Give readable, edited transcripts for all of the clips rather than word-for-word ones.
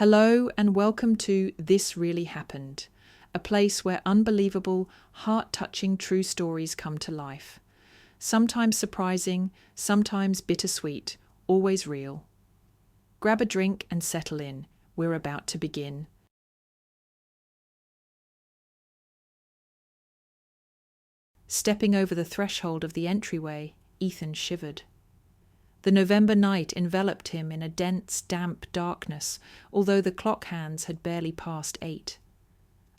Hello and welcome to This Really Happened, a place where unbelievable, heart-touching true stories come to life. Sometimes surprising, sometimes bittersweet, always real. Grab a drink and settle in. We're about to begin. Stepping over the threshold of the entryway, Ethan shivered. The November night enveloped him in a dense, damp darkness, although the clock hands had barely passed 8.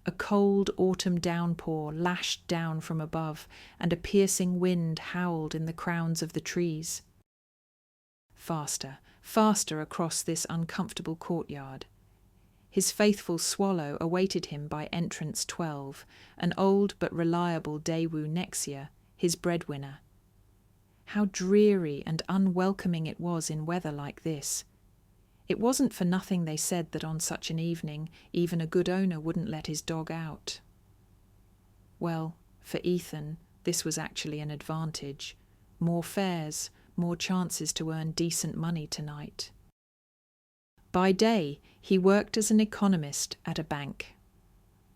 A cold autumn downpour lashed down from above, and a piercing wind howled in the crowns of the trees. Faster, faster across this uncomfortable courtyard. His faithful Swallow awaited him by entrance 12, an old but reliable Daewoo Nexia, his breadwinner. How dreary and unwelcoming it was in weather like this. It wasn't for nothing they said that on such an evening even a good owner wouldn't let his dog out. Well, for Ethan, this was actually an advantage. More fares, more chances to earn decent money tonight. By day, he worked as an economist at a bank.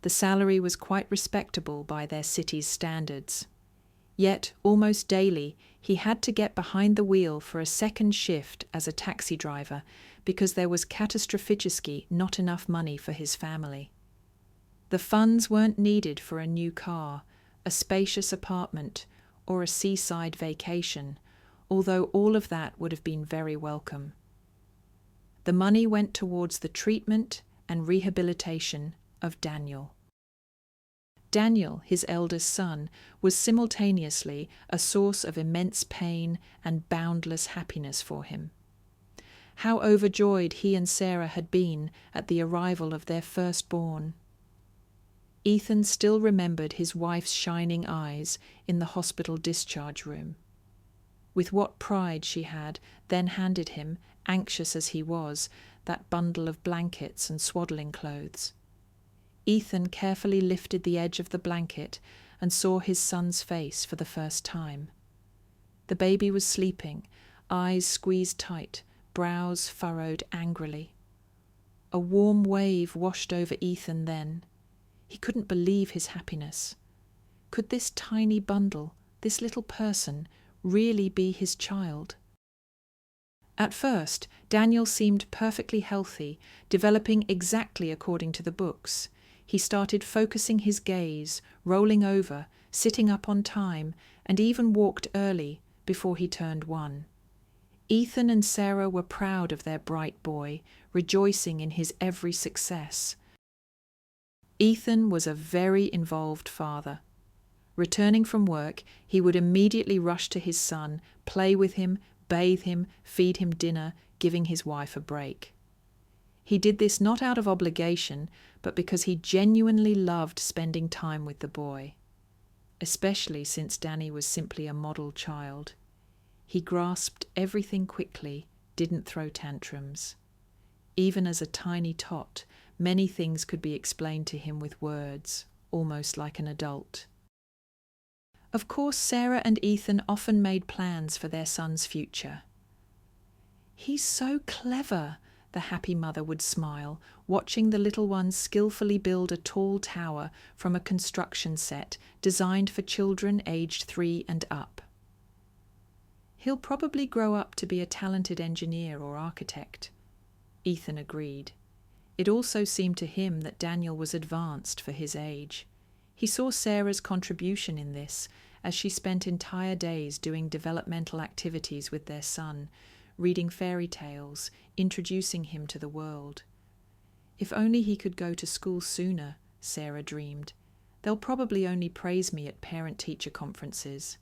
The salary was quite respectable by their city's standards. Yet, almost daily, he had to get behind the wheel for a second shift as a taxi driver because there was catastrophically not enough money for his family. The funds weren't needed for a new car, a spacious apartment, or a seaside vacation, although all of that would have been very welcome. The money went towards the treatment and rehabilitation of Daniel. Daniel, his eldest son, was simultaneously a source of immense pain and boundless happiness for him. How overjoyed he and Sarah had been at the arrival of their firstborn. Ethan still remembered his wife's shining eyes in the hospital discharge room. With what pride she had then handed him, anxious as he was, that bundle of blankets and swaddling clothes. Ethan carefully lifted the edge of the blanket and saw his son's face for the first time. The baby was sleeping, eyes squeezed tight, brows furrowed angrily. A warm wave washed over Ethan then. He couldn't believe his happiness. Could this tiny bundle, this little person, really be his child? At first, Daniel seemed perfectly healthy, developing exactly according to the books. He started focusing his gaze, rolling over, sitting up on time, and even walked early before he turned 1. Ethan and Sarah were proud of their bright boy, rejoicing in his every success. Ethan was a very involved father. Returning from work, he would immediately rush to his son, play with him, bathe him, feed him dinner, giving his wife a break. He did this not out of obligation, but because he genuinely loved spending time with the boy, especially since Danny was simply a model child. He grasped everything quickly, didn't throw tantrums. Even as a tiny tot, many things could be explained to him with words, almost like an adult. Of course, Sarah and Ethan often made plans for their son's future. "He's so clever," the happy mother would smile, watching the little one skillfully build a tall tower from a construction set designed for children aged 3 and up. "He'll probably grow up to be a talented engineer or architect," Ethan agreed. It also seemed to him that Daniel was advanced for his age. He saw Sarah's contribution in this, as she spent entire days doing developmental activities with their son, reading fairy tales, introducing him to the world. If only he could go to school sooner, Sarah dreamed. They'll probably only praise me at parent-teacher conferences.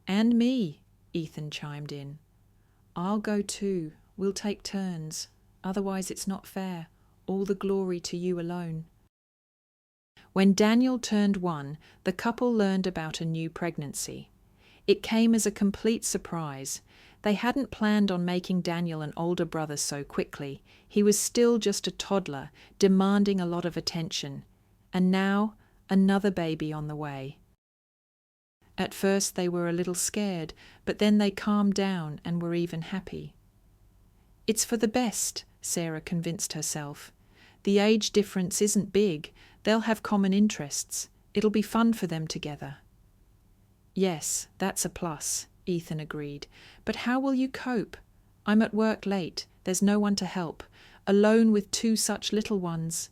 "And me," Ethan chimed in. "I'll go too. We'll take turns. Otherwise it's not fair. All the glory to you alone." When Daniel turned 1, the couple learned about a new pregnancy. It came as a complete surprise. They hadn't planned on making Daniel an older brother so quickly. He was still just a toddler, demanding a lot of attention. And now, another baby on the way. At first they were a little scared, but then they calmed down and were even happy. "It's for the best," Sarah convinced herself. The age difference isn't big. They'll have common interests. It'll be fun for them together. Yes, that's a plus, Ethan agreed. But how will you cope? I'm at work late. There's no one to help. Alone with two such little ones.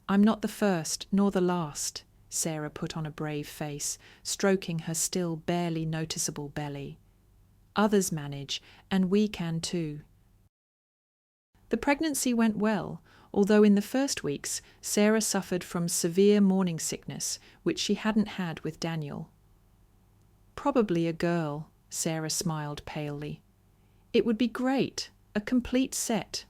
I'm not the first, nor the last, Sarah put on a brave face, stroking her still barely noticeable belly. Others manage, and we can too. The pregnancy went well, although in the first weeks Sarah suffered from severe morning sickness, which she hadn't had with Daniel. Probably a girl, Sarah smiled palely. It would be great, a complete set.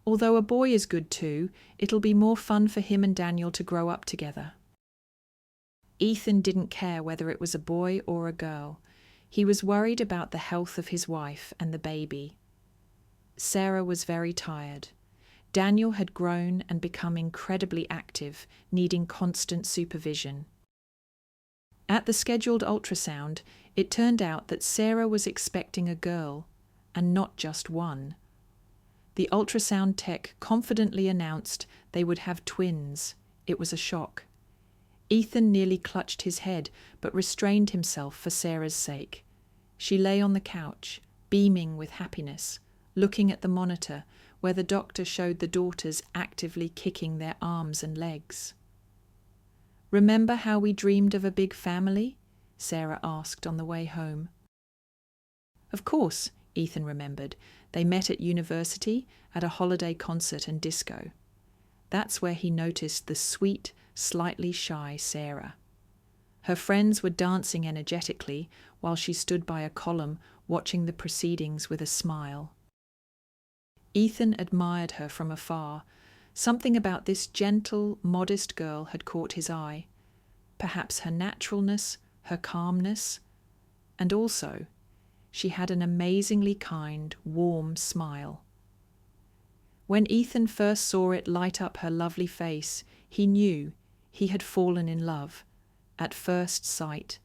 Although a boy is good too, it'll be more fun for him and Daniel to grow up together. Ethan didn't care whether it was a boy or a girl. He was worried about the health of his wife and the baby. Sarah was very tired. Daniel had grown and become incredibly active, needing constant supervision. At the scheduled ultrasound, it turned out that Sarah was expecting a girl, and not just one. The ultrasound tech confidently announced they would have twins. It was a shock. Ethan nearly clutched his head, but restrained himself for Sarah's sake. She lay on the couch, beaming with happiness, looking at the monitor where the doctor showed the daughters actively kicking their arms and legs. Remember how we dreamed of a big family? Sarah asked on the way home. Of course, Ethan remembered. They met at university at a holiday concert and disco. That's where he noticed the sweet, slightly shy Sarah. Her friends were dancing energetically while she stood by a column watching the proceedings with a smile. Ethan admired her from afar. Something about this gentle, modest girl had caught his eye. Perhaps her naturalness, her calmness, and also, she had an amazingly kind, warm smile. When Ethan first saw it light up her lovely face, he knew he had fallen in love, at first sight.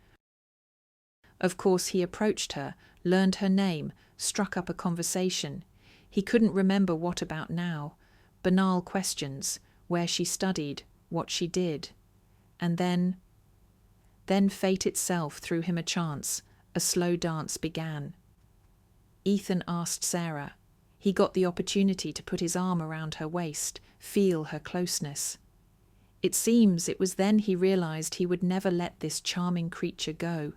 Of course, he approached her, learned her name, struck up a conversation. He couldn't remember what about now. Banal questions, where she studied, what she did. And then fate itself threw him a chance. A slow dance began. Ethan asked Sarah. He got the opportunity to put his arm around her waist, feel her closeness. It seems it was then he realized he would never let this charming creature go.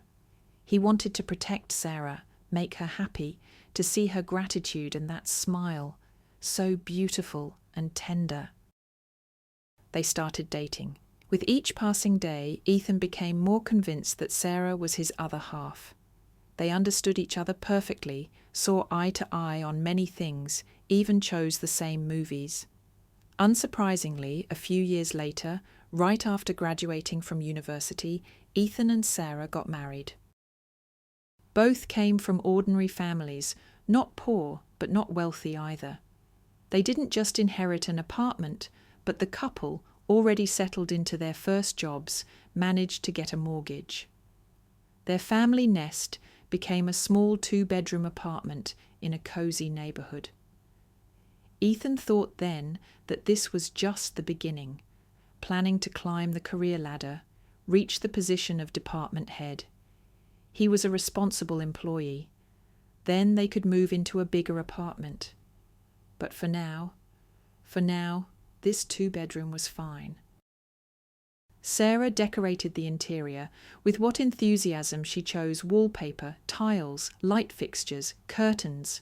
He wanted to protect Sarah, make her happy, to see her gratitude and that smile, so beautiful and tender. They started dating. With each passing day, Ethan became more convinced that Sarah was his other half. They understood each other perfectly, saw eye to eye on many things, even chose the same movies. Unsurprisingly, a few years later, right after graduating from university, Ethan and Sarah got married. Both came from ordinary families, not poor, but not wealthy either. They didn't just inherit an apartment, but the couple, already settled into their first jobs, managed to get a mortgage. Their family nest became a small 2-bedroom apartment in a cozy neighborhood. Ethan thought then that this was just the beginning, planning to climb the career ladder, reach the position of department head. He was a responsible employee. Then they could move into a bigger apartment. But for now, this 2-bedroom was fine. Sarah decorated the interior with what enthusiasm she chose: wallpaper, tiles, light fixtures, curtains.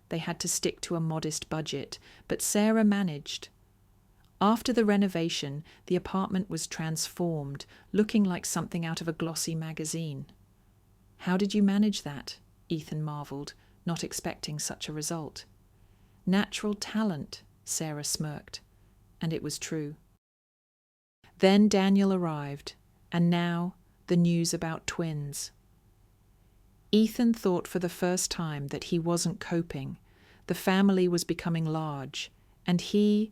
They had to stick to a modest budget, but Sarah managed. After the renovation, the apartment was transformed, looking like something out of a glossy magazine. How did you manage that? Ethan marveled, not expecting such a result. Natural talent, Sarah smirked, and it was true. Then Daniel arrived, and now the news about twins. Ethan thought for the first time that he wasn't coping. The family was becoming large, and he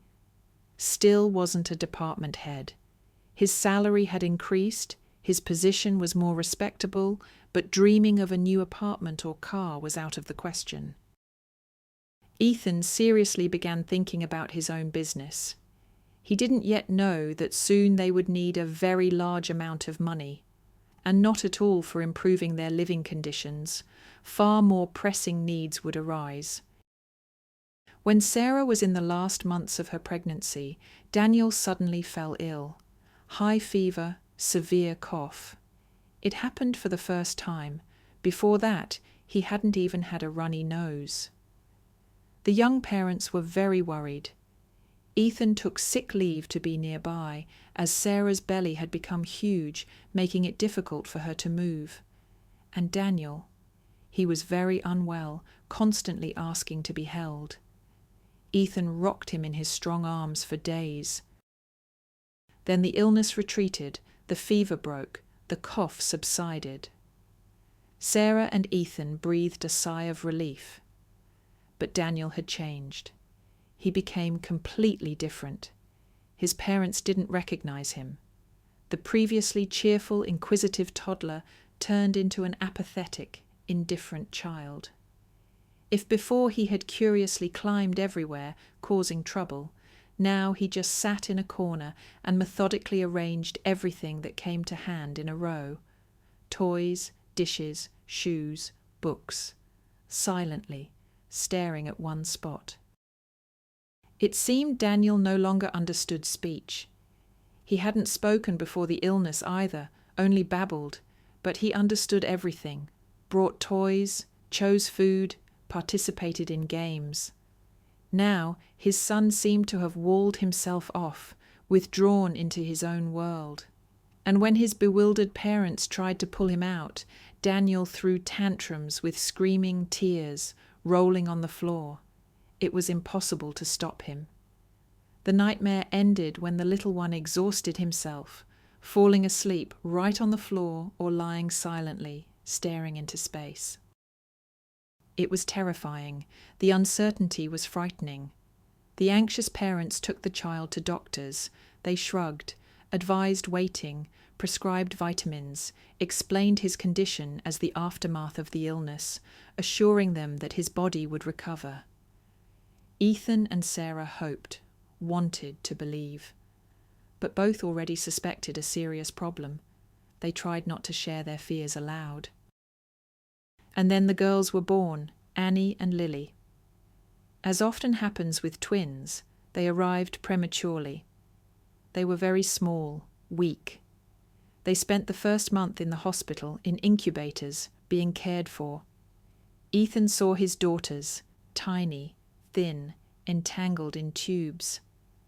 still wasn't a department head. His salary had increased, his position was more respectable, but dreaming of a new apartment or car was out of the question. Ethan seriously began thinking about his own business. He didn't yet know that soon they would need a very large amount of money, and not at all for improving their living conditions. Far more pressing needs would arise. When Sarah was in the last months of her pregnancy, Daniel suddenly fell ill. High fever, severe cough. It happened for the first time. Before that, he hadn't even had a runny nose. The young parents were very worried. Ethan took sick leave to be nearby, as Sarah's belly had become huge, making it difficult for her to move. And Daniel, he was very unwell, constantly asking to be held. Ethan rocked him in his strong arms for days. Then the illness retreated, the fever broke, the cough subsided. Sarah and Ethan breathed a sigh of relief. But Daniel had changed. He became completely different. His parents didn't recognize him. The previously cheerful, inquisitive toddler turned into an apathetic, indifferent child. If before he had curiously climbed everywhere, causing trouble, now he just sat in a corner and methodically arranged everything that came to hand in a row. Toys, dishes, shoes, books. Silently, staring at one spot. It seemed Daniel no longer understood speech. He hadn't spoken before the illness either, only babbled, but he understood everything, brought toys, chose food, participated in games. Now his son seemed to have walled himself off, withdrawn into his own world. And when his bewildered parents tried to pull him out, Daniel threw tantrums with screaming tears, rolling on the floor. It was impossible to stop him. The nightmare ended when the little one exhausted himself, falling asleep right on the floor or lying silently, staring into space. It was terrifying. The uncertainty was frightening. The anxious parents took the child to doctors. They shrugged, advised waiting, prescribed vitamins, explained his condition as the aftermath of the illness, assuring them that his body would recover. Ethan and Sarah hoped, wanted to believe. But both already suspected a serious problem. They tried not to share their fears aloud. And then the girls were born, Annie and Lily. As often happens with twins, they arrived prematurely. They were very small, weak. They spent the first month in the hospital in incubators, being cared for. Ethan saw his daughters, tiny, thin, entangled in tubes.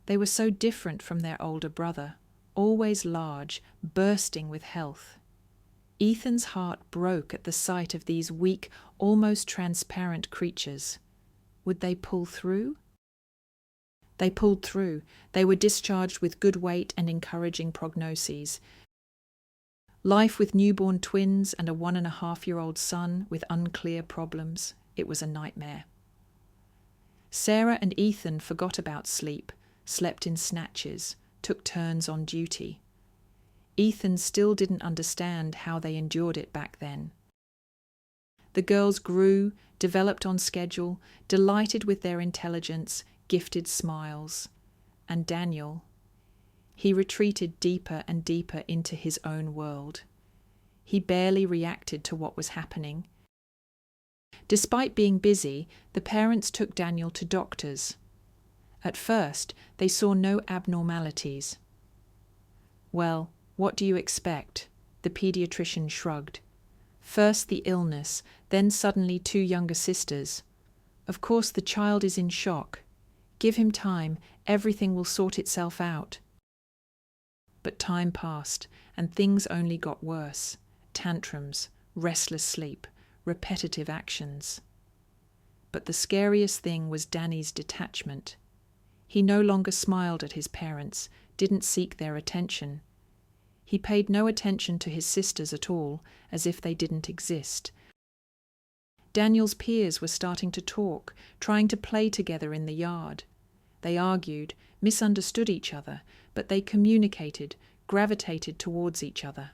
They were so different from their older brother, always large, bursting with health. Ethan's heart broke at the sight of these weak, almost transparent creatures. Would they pull through? They pulled through. They were discharged with good weight and encouraging prognoses. Life with newborn twins and a 1.5-year-old son with unclear problems. It was a nightmare. Sarah and Ethan forgot about sleep, slept in snatches, took turns on duty. Ethan still didn't understand how they endured it back then. The girls grew, developed on schedule, delighted with their intelligence, gifted smiles. And Daniel, he retreated deeper and deeper into his own world. He barely reacted to what was happening. Despite being busy, the parents took Daniel to doctors. At first, they saw no abnormalities. Well, what do you expect? The pediatrician shrugged. First the illness, then suddenly 2 younger sisters. Of course the child is in shock. Give him time, everything will sort itself out. But time passed, and things only got worse. Tantrums, restless sleep, repetitive actions. But the scariest thing was Danny's detachment. He no longer smiled at his parents, didn't seek their attention. He paid no attention to his sisters at all, as if they didn't exist. Daniel's peers were starting to talk, trying to play together in the yard. They argued, misunderstood each other, but they communicated, gravitated towards each other.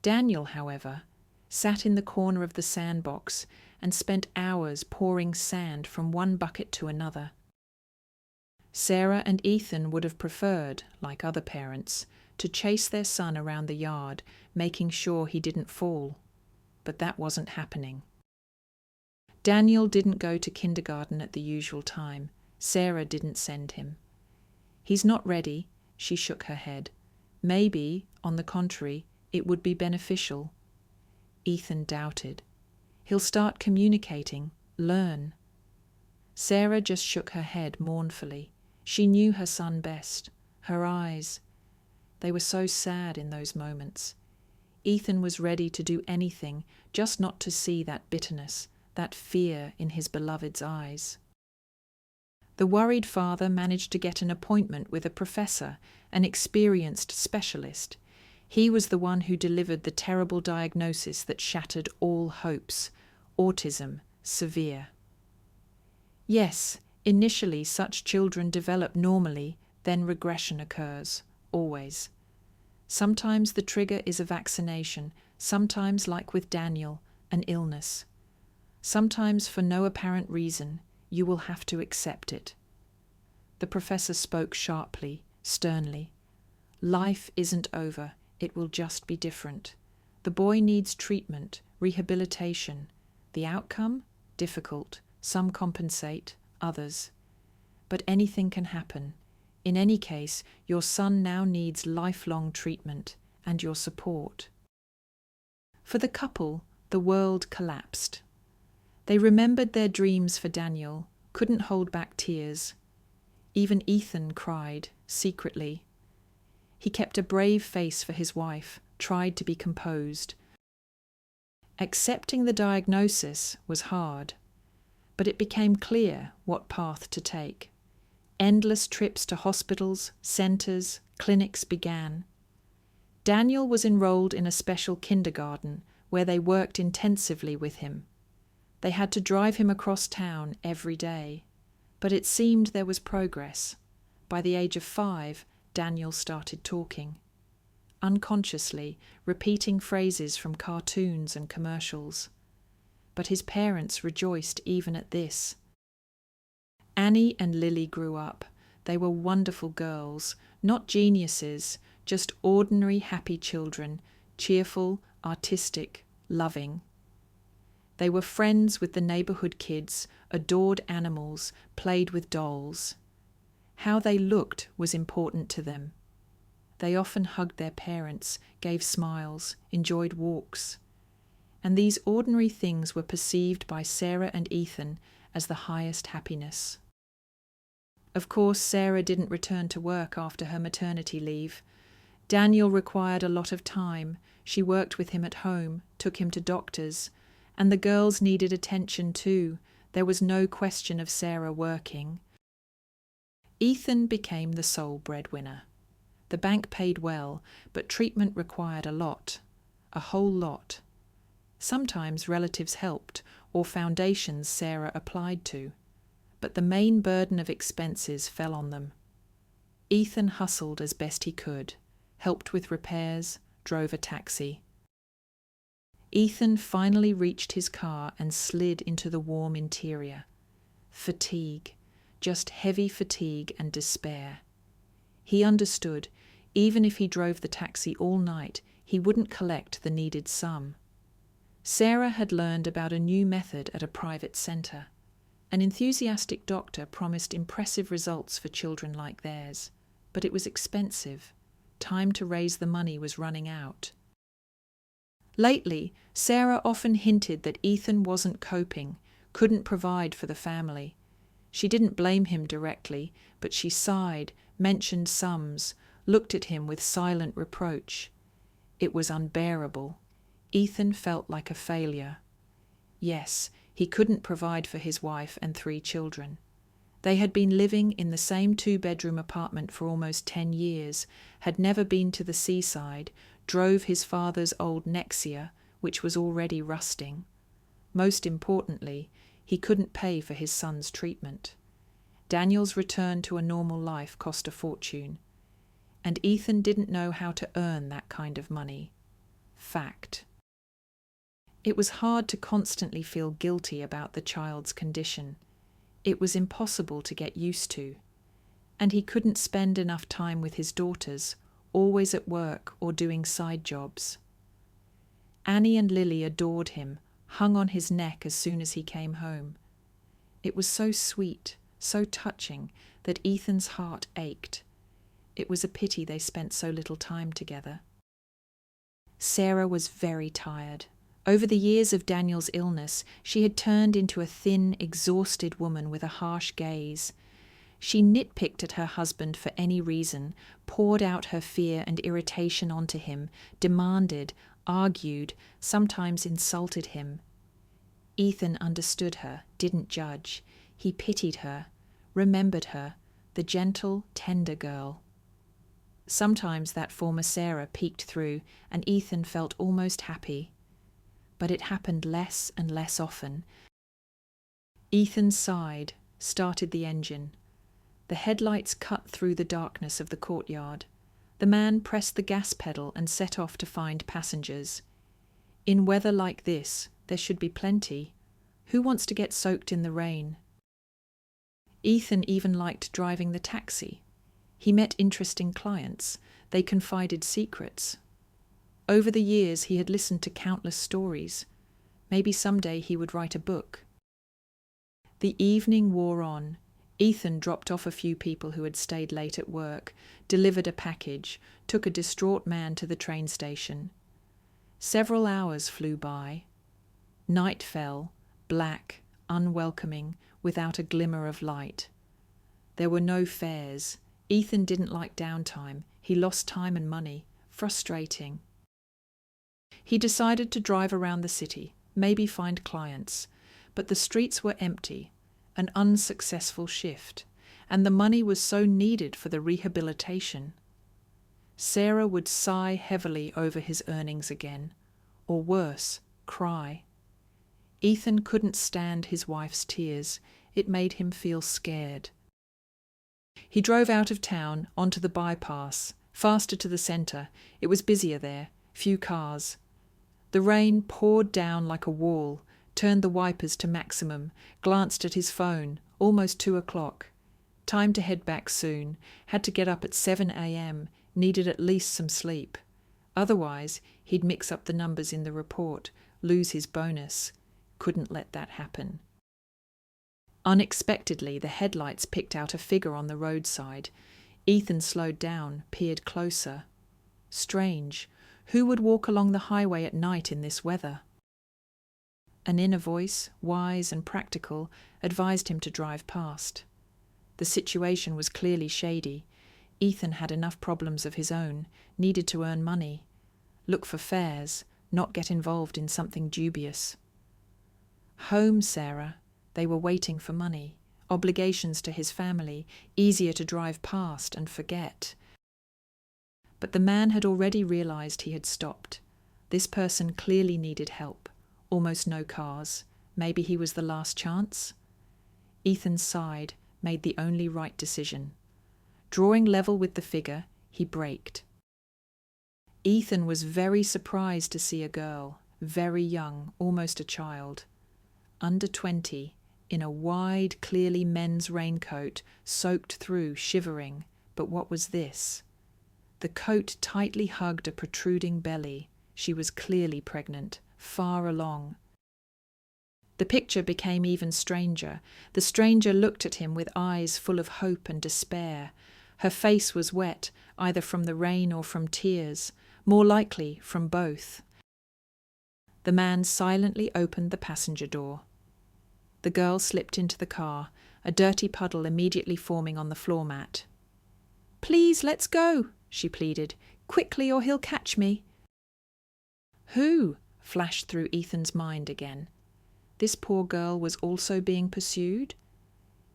Daniel, however, sat in the corner of the sandbox and spent hours pouring sand from one bucket to another. Sarah and Ethan would have preferred, like other parents, to chase their son around the yard, making sure he didn't fall. But that wasn't happening. Daniel didn't go to kindergarten at the usual time. Sarah didn't send him. He's not ready, she shook her head. Maybe, on the contrary, it would be beneficial. Ethan doubted. He'll start communicating, learn. Sarah just shook her head mournfully. She knew her son best. Her eyes. They were so sad in those moments. Ethan was ready to do anything, just not to see that bitterness, that fear in his beloved's eyes. The worried father managed to get an appointment with a professor, an experienced specialist. He was the one who delivered the terrible diagnosis that shattered all hopes: autism, severe. Yes, initially such children develop normally, then regression occurs, always. Sometimes the trigger is a vaccination, sometimes, like with Daniel, an illness. Sometimes, for no apparent reason, you will have to accept it. The professor spoke sharply, sternly. Life isn't over, it will just be different. The boy needs treatment, rehabilitation. The outcome? Difficult. Some compensate, others. But anything can happen. In any case, your son now needs lifelong treatment and your support. For the couple, the world collapsed. They remembered their dreams for Daniel, couldn't hold back tears. Even Ethan cried, secretly. He kept a brave face for his wife, tried to be composed. Accepting the diagnosis was hard, but it became clear what path to take. Endless trips to hospitals, centres, clinics began. Daniel was enrolled in a special kindergarten where they worked intensively with him. They had to drive him across town every day. But it seemed there was progress. By the age of 5, Daniel started talking. Unconsciously, repeating phrases from cartoons and commercials. But his parents rejoiced even at this. Annie and Lily grew up. They were wonderful girls, not geniuses, just ordinary happy children, cheerful, artistic, loving. They were friends with the neighbourhood kids, adored animals, played with dolls. How they looked was important to them. They often hugged their parents, gave smiles, enjoyed walks. And these ordinary things were perceived by Sarah and Ethan as the highest happiness. Of course, Sarah didn't return to work after her maternity leave. Daniel required a lot of time. She worked with him at home, took him to doctors, and the girls needed attention too. There was no question of Sarah working. Ethan became the sole breadwinner. The bank paid well, but treatment required a lot, a whole lot. Sometimes relatives helped, or foundations Sarah applied to, but the main burden of expenses fell on them. Ethan hustled as best he could, helped with repairs, drove a taxi. Ethan finally reached his car and slid into the warm interior. Fatigue, just heavy fatigue and despair. He understood, even if he drove the taxi all night, he wouldn't collect the needed sum. Sarah had learned about a new method at a private centre. An enthusiastic doctor promised impressive results for children like theirs, but it was expensive. Time to raise the money was running out. Lately, Sarah often hinted that Ethan wasn't coping, couldn't provide for the family. She didn't blame him directly, but she sighed, mentioned sums, looked at him with silent reproach. It was unbearable. Ethan felt like a failure. Yes, he couldn't provide for his wife and 3 children. They had been living in the same 2-bedroom apartment for almost 10 years, had never been to the seaside, drove his father's old Nexia, which was already rusting. Most importantly, he couldn't pay for his son's treatment. Daniel's return to a normal life cost a fortune, and Ethan didn't know how to earn that kind of money. Fact. It was hard to constantly feel guilty about the child's condition. It was impossible to get used to. And he couldn't spend enough time with his daughters, always at work or doing side jobs. Annie and Lily adored him, hung on his neck as soon as he came home. It was so sweet, so touching, that Ethan's heart ached. It was a pity they spent so little time together. Sarah was very tired. Over the years of Daniel's illness, she had turned into a thin, exhausted woman with a harsh gaze. She nitpicked at her husband for any reason, poured out her fear and irritation onto him, demanded, argued, sometimes insulted him. Ethan understood her, didn't judge. He pitied her, remembered her, the gentle, tender girl. Sometimes that former Sarah peeked through, and Ethan felt almost happy. But it happened less and less often. Ethan sighed, started the engine. The headlights cut through the darkness of the courtyard. The man pressed the gas pedal and set off to find passengers. In weather like this, there should be plenty. Who wants to get soaked in the rain? Ethan even liked driving the taxi. He met interesting clients. They confided secrets. Over the years, he had listened to countless stories. Maybe someday he would write a book. The evening wore on. Ethan dropped off a few people who had stayed late at work, delivered a package, took a distraught man to the train station. Several hours flew by. Night fell, black, unwelcoming, without a glimmer of light. There were no fares. Ethan didn't like downtime. He lost time and money. Frustrating. He decided to drive around the city, maybe find clients, but the streets were empty, an unsuccessful shift, and the money was so needed for the rehabilitation. Sarah would sigh heavily over his earnings again, or worse, cry. Ethan couldn't stand his wife's tears. It made him feel scared. He drove out of town, onto the bypass, faster to the centre. It was busier there, few cars. The rain poured down like a wall, turned the wipers to maximum, glanced at his phone, almost 2:00. Time to head back soon, had to get up at 7 a.m, needed at least some sleep. Otherwise, he'd mix up the numbers in the report, lose his bonus. Couldn't let that happen. Unexpectedly, the headlights picked out a figure on the roadside. Ethan slowed down, peered closer. Strange. Who would walk along the highway at night in this weather? An inner voice, wise and practical, advised him to drive past. The situation was clearly shady. Ethan had enough problems of his own, needed to earn money. Look for fares, not get involved in something dubious. Home, Sarah. They were waiting for money. Obligations to his family, easier to drive past and forget. But the man had already realized he had stopped. This person clearly needed help. Almost no cars. Maybe he was the last chance? Ethan sighed, made the only right decision. Drawing level with the figure, he braked. Ethan was very surprised to see a girl, very young, almost a child. Under 20, in a wide, clearly men's raincoat, soaked through, shivering. But what was this? The coat tightly hugged a protruding belly. She was clearly pregnant, far along. The picture became even stranger. The stranger looked at him with eyes full of hope and despair. Her face was wet, either from the rain or from tears, more likely from both. The man silently opened the passenger door. The girl slipped into the car, a dirty puddle immediately forming on the floor mat. "Please, let's go," she pleaded. "Quickly, or he'll catch me." Who? Flashed through Ethan's mind again. This poor girl was also being pursued?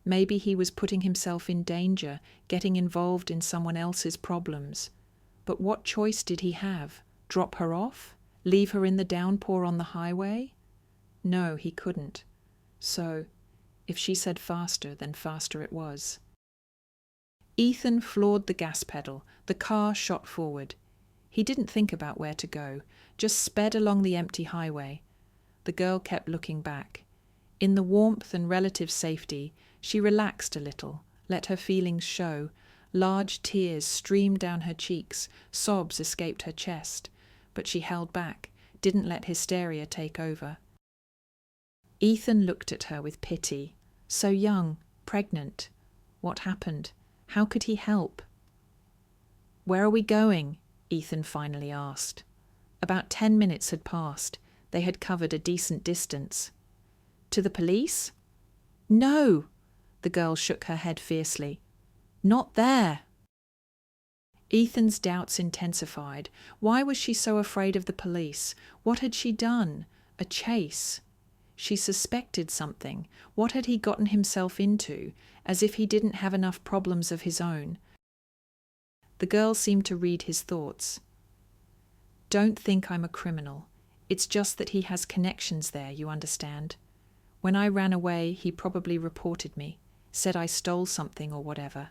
Maybe he was putting himself in danger, getting involved in someone else's problems. But what choice did he have? Drop her off? Leave her in the downpour on the highway? No, he couldn't. So, if she said faster, then faster it was. Ethan floored the gas pedal. The car shot forward. He didn't think about where to go, just sped along the empty highway. The girl kept looking back. In the warmth and relative safety, she relaxed a little, let her feelings show. Large tears streamed down her cheeks, sobs escaped her chest, but she held back, didn't let hysteria take over. Ethan looked at her with pity. So young, pregnant. What happened? How could he help? "Where are we going?" Ethan finally asked. About 10 minutes had passed. They had covered a decent distance. "To the police?" "No!" The girl shook her head fiercely. "Not there!" Ethan's doubts intensified. Why was she so afraid of the police? What had she done? A chase? She suspected something. What had he gotten himself into? As if he didn't have enough problems of his own. The girl seemed to read his thoughts. "Don't think I'm a criminal. It's just that he has connections there, you understand. When I ran away, he probably reported me, said I stole something or whatever.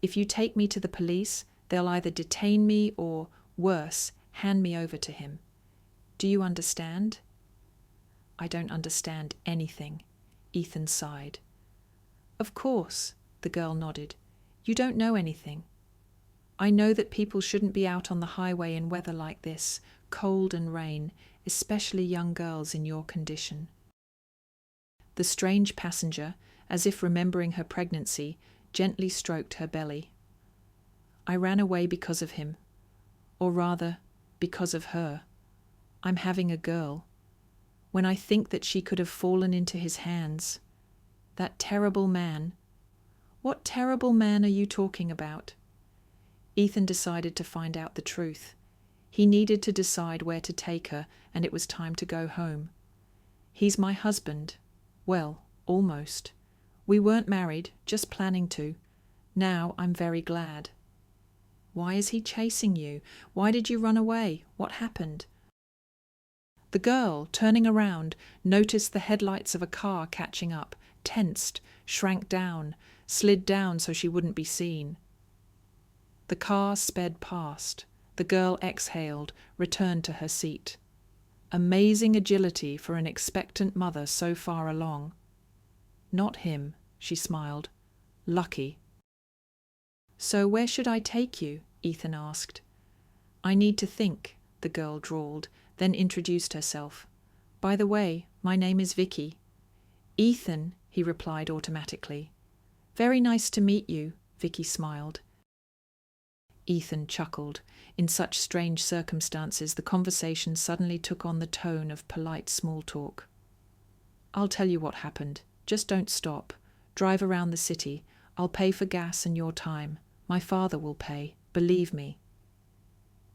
If you take me to the police, they'll either detain me or, worse, hand me over to him. Do you understand?" "I don't understand anything," Ethan sighed. "Of course," the girl nodded. "You don't know anything. I know that people shouldn't be out on the highway in weather like this, cold and rain, especially young girls in your condition." The strange passenger, as if remembering her pregnancy, gently stroked her belly. "I ran away because of him. Or rather, because of her. I'm having a girl. When I think that she could have fallen into his hands. That terrible man." "What terrible man are you talking about?" Ethan decided to find out the truth. He needed to decide where to take her, and it was time to go home. "He's my husband. Well, almost. We weren't married, just planning to. Now I'm very glad." "Why is he chasing you? Why did you run away? What happened?" The girl, turning around, noticed the headlights of a car catching up, tensed, shrank down, slid down so she wouldn't be seen. The car sped past. The girl exhaled, returned to her seat. Amazing agility for an expectant mother so far along. "Not him," she smiled. "Lucky." "So where should I take you?" Ethan asked. "I need to think," the girl drawled, then introduced herself. "By the way, my name is Vicky." "Ethan," he replied automatically. "Very nice to meet you," Vicky smiled. Ethan chuckled. In such strange circumstances, the conversation suddenly took on the tone of polite small talk. "I'll tell you what happened. Just don't stop. Drive around the city. I'll pay for gas and your time. My father will pay. Believe me."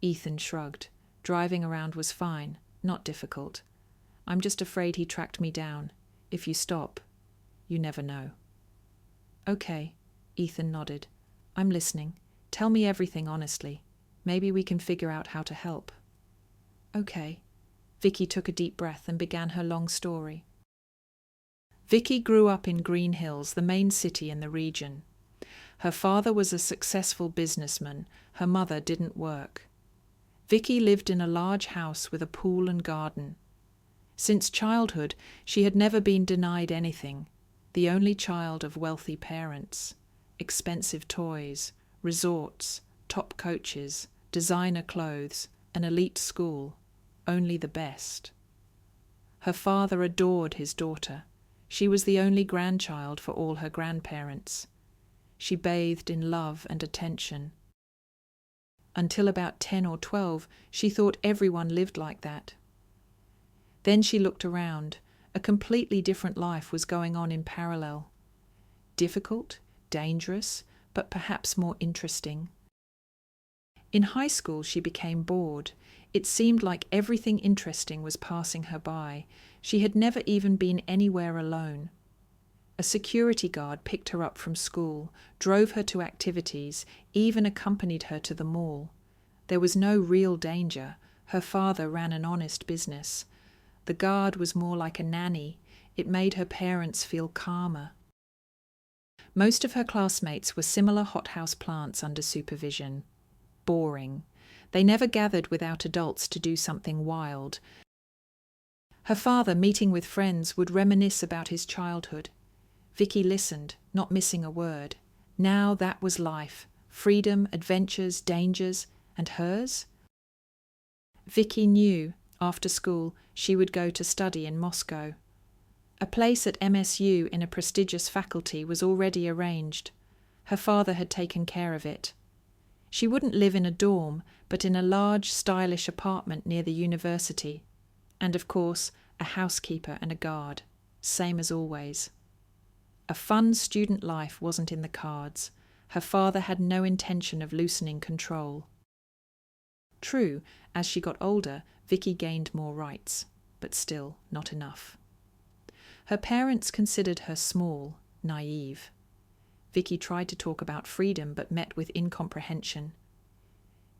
Ethan shrugged. Driving around was fine, not difficult. "I'm just afraid he tracked me down. If you stop, you never know." "Okay," Ethan nodded. "I'm listening. Tell me everything honestly. Maybe we can figure out how to help." "Okay." Vicky took a deep breath and began her long story. Vicky grew up in Green Hills, the main city in the region. Her father was a successful businessman. Her mother didn't work. Vicky lived in a large house with a pool and garden. Since childhood, she had never been denied anything. The only child of wealthy parents. Expensive toys, resorts, top coaches, designer clothes, an elite school. Only the best. Her father adored his daughter. She was the only grandchild for all her grandparents. She bathed in love and attention. Until about 10 or 12, she thought everyone lived like that. Then she looked around. A completely different life was going on in parallel. Difficult, dangerous, but perhaps more interesting. In high school, she became bored. It seemed like everything interesting was passing her by. She had never even been anywhere alone. A security guard picked her up from school, drove her to activities, even accompanied her to the mall. There was no real danger. Her father ran an honest business. The guard was more like a nanny. It made her parents feel calmer. Most of her classmates were similar hothouse plants under supervision. Boring. They never gathered without adults to do something wild. Her father, meeting with friends, would reminisce about his childhood. Vicky listened, not missing a word. Now that was life. Freedom, adventures, dangers. And hers? Vicky knew, after school, she would go to study in Moscow. A place at MSU in a prestigious faculty was already arranged. Her father had taken care of it. She wouldn't live in a dorm, but in a large, stylish apartment near the university. And, of course, a housekeeper and a guard, same as always. A fun student life wasn't in the cards. Her father had no intention of loosening control. True, as she got older, Vicky gained more rights, but still not enough. Her parents considered her small, naive. Vicky tried to talk about freedom, but met with incomprehension.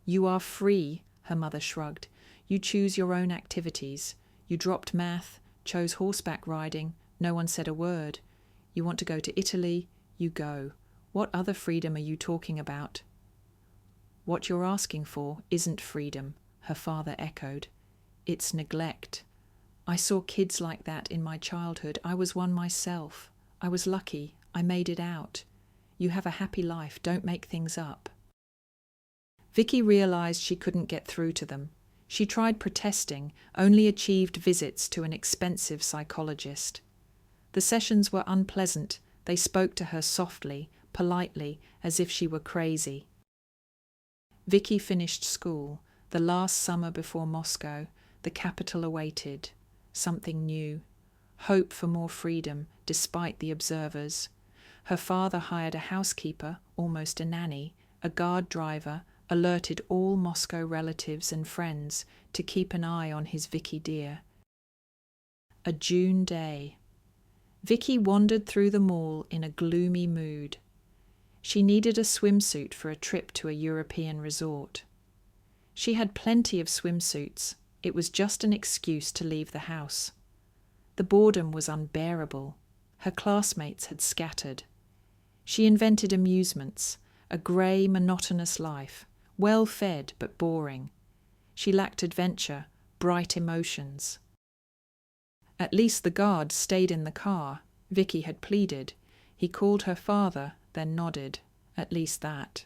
"You are free," her mother shrugged. "You choose your own activities. You dropped math, chose horseback riding, no one said a word. You want to go to Italy, you go. What other freedom are you talking about?" "What you're asking for isn't freedom," her father echoed. "It's neglect. I saw kids like that in my childhood. I was one myself. I was lucky. I made it out. You have a happy life. Don't make things up." Vicky realized she couldn't get through to them. She tried protesting, only achieved visits to an expensive psychologist. The sessions were unpleasant. They spoke to her softly, politely, as if she were crazy. Vicky finished school, the last summer before Moscow. The capital awaited. Something new. Hope for more freedom, despite the observers. Her father hired a housekeeper, almost a nanny, a guard driver, alerted all Moscow relatives and friends to keep an eye on his Vicky dear. A June day. Vicky wandered through the mall in a gloomy mood. She needed a swimsuit for a trip to a European resort. She had plenty of swimsuits. It was just an excuse to leave the house. The boredom was unbearable. Her classmates had scattered. She invented amusements, a grey, monotonous life, well-fed but boring. She lacked adventure, bright emotions. At least the guard stayed in the car, Vicky had pleaded. He called her father, then nodded. At least that.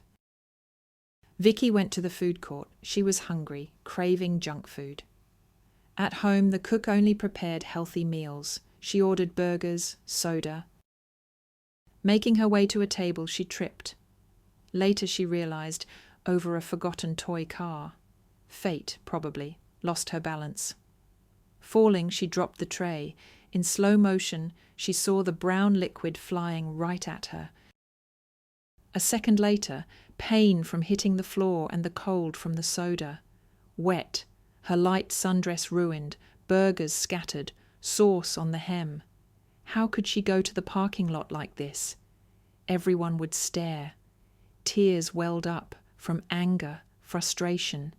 Vicky went to the food court. She was hungry, craving junk food. At home, the cook only prepared healthy meals. She ordered burgers, soda. Making her way to a table, she tripped. Later she realized, over a forgotten toy car. Fate, probably, lost her balance. Falling, she dropped the tray. In slow motion, she saw the brown liquid flying right at her. A second later, pain from hitting the floor and the cold from the soda. Wet, her light sundress ruined, burgers scattered, sauce on the hem. How could she go to the parking lot like this? Everyone would stare. Tears welled up from anger, frustration.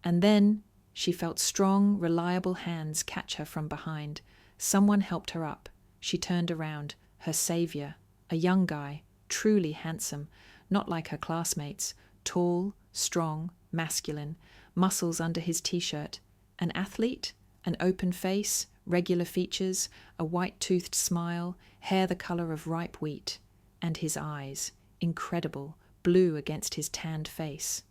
And then she felt strong, reliable hands catch her from behind. Someone helped her up. She turned around. Her savior, a young guy, truly handsome, not like her classmates, tall, strong, masculine, muscles under his t-shirt. An athlete, an open face, regular features, a white-toothed smile, hair the colour of ripe wheat. And his eyes, incredible, blue against his tanned face.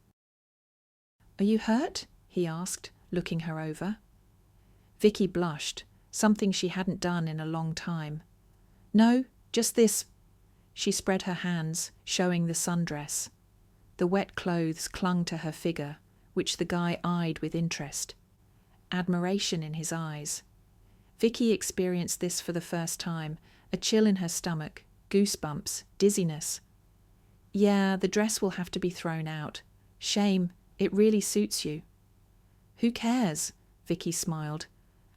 "Are you hurt?" he asked, looking her over. Vicky blushed, something she hadn't done in a long time. "No, just this." She spread her hands, showing the sundress. The wet clothes clung to her figure, which the guy eyed with interest. Admiration in his eyes. Vicky experienced this for the first time, a chill in her stomach, goosebumps, dizziness. "Yeah, the dress will have to be thrown out. Shame, it really suits you." "Who cares?" Vicky smiled.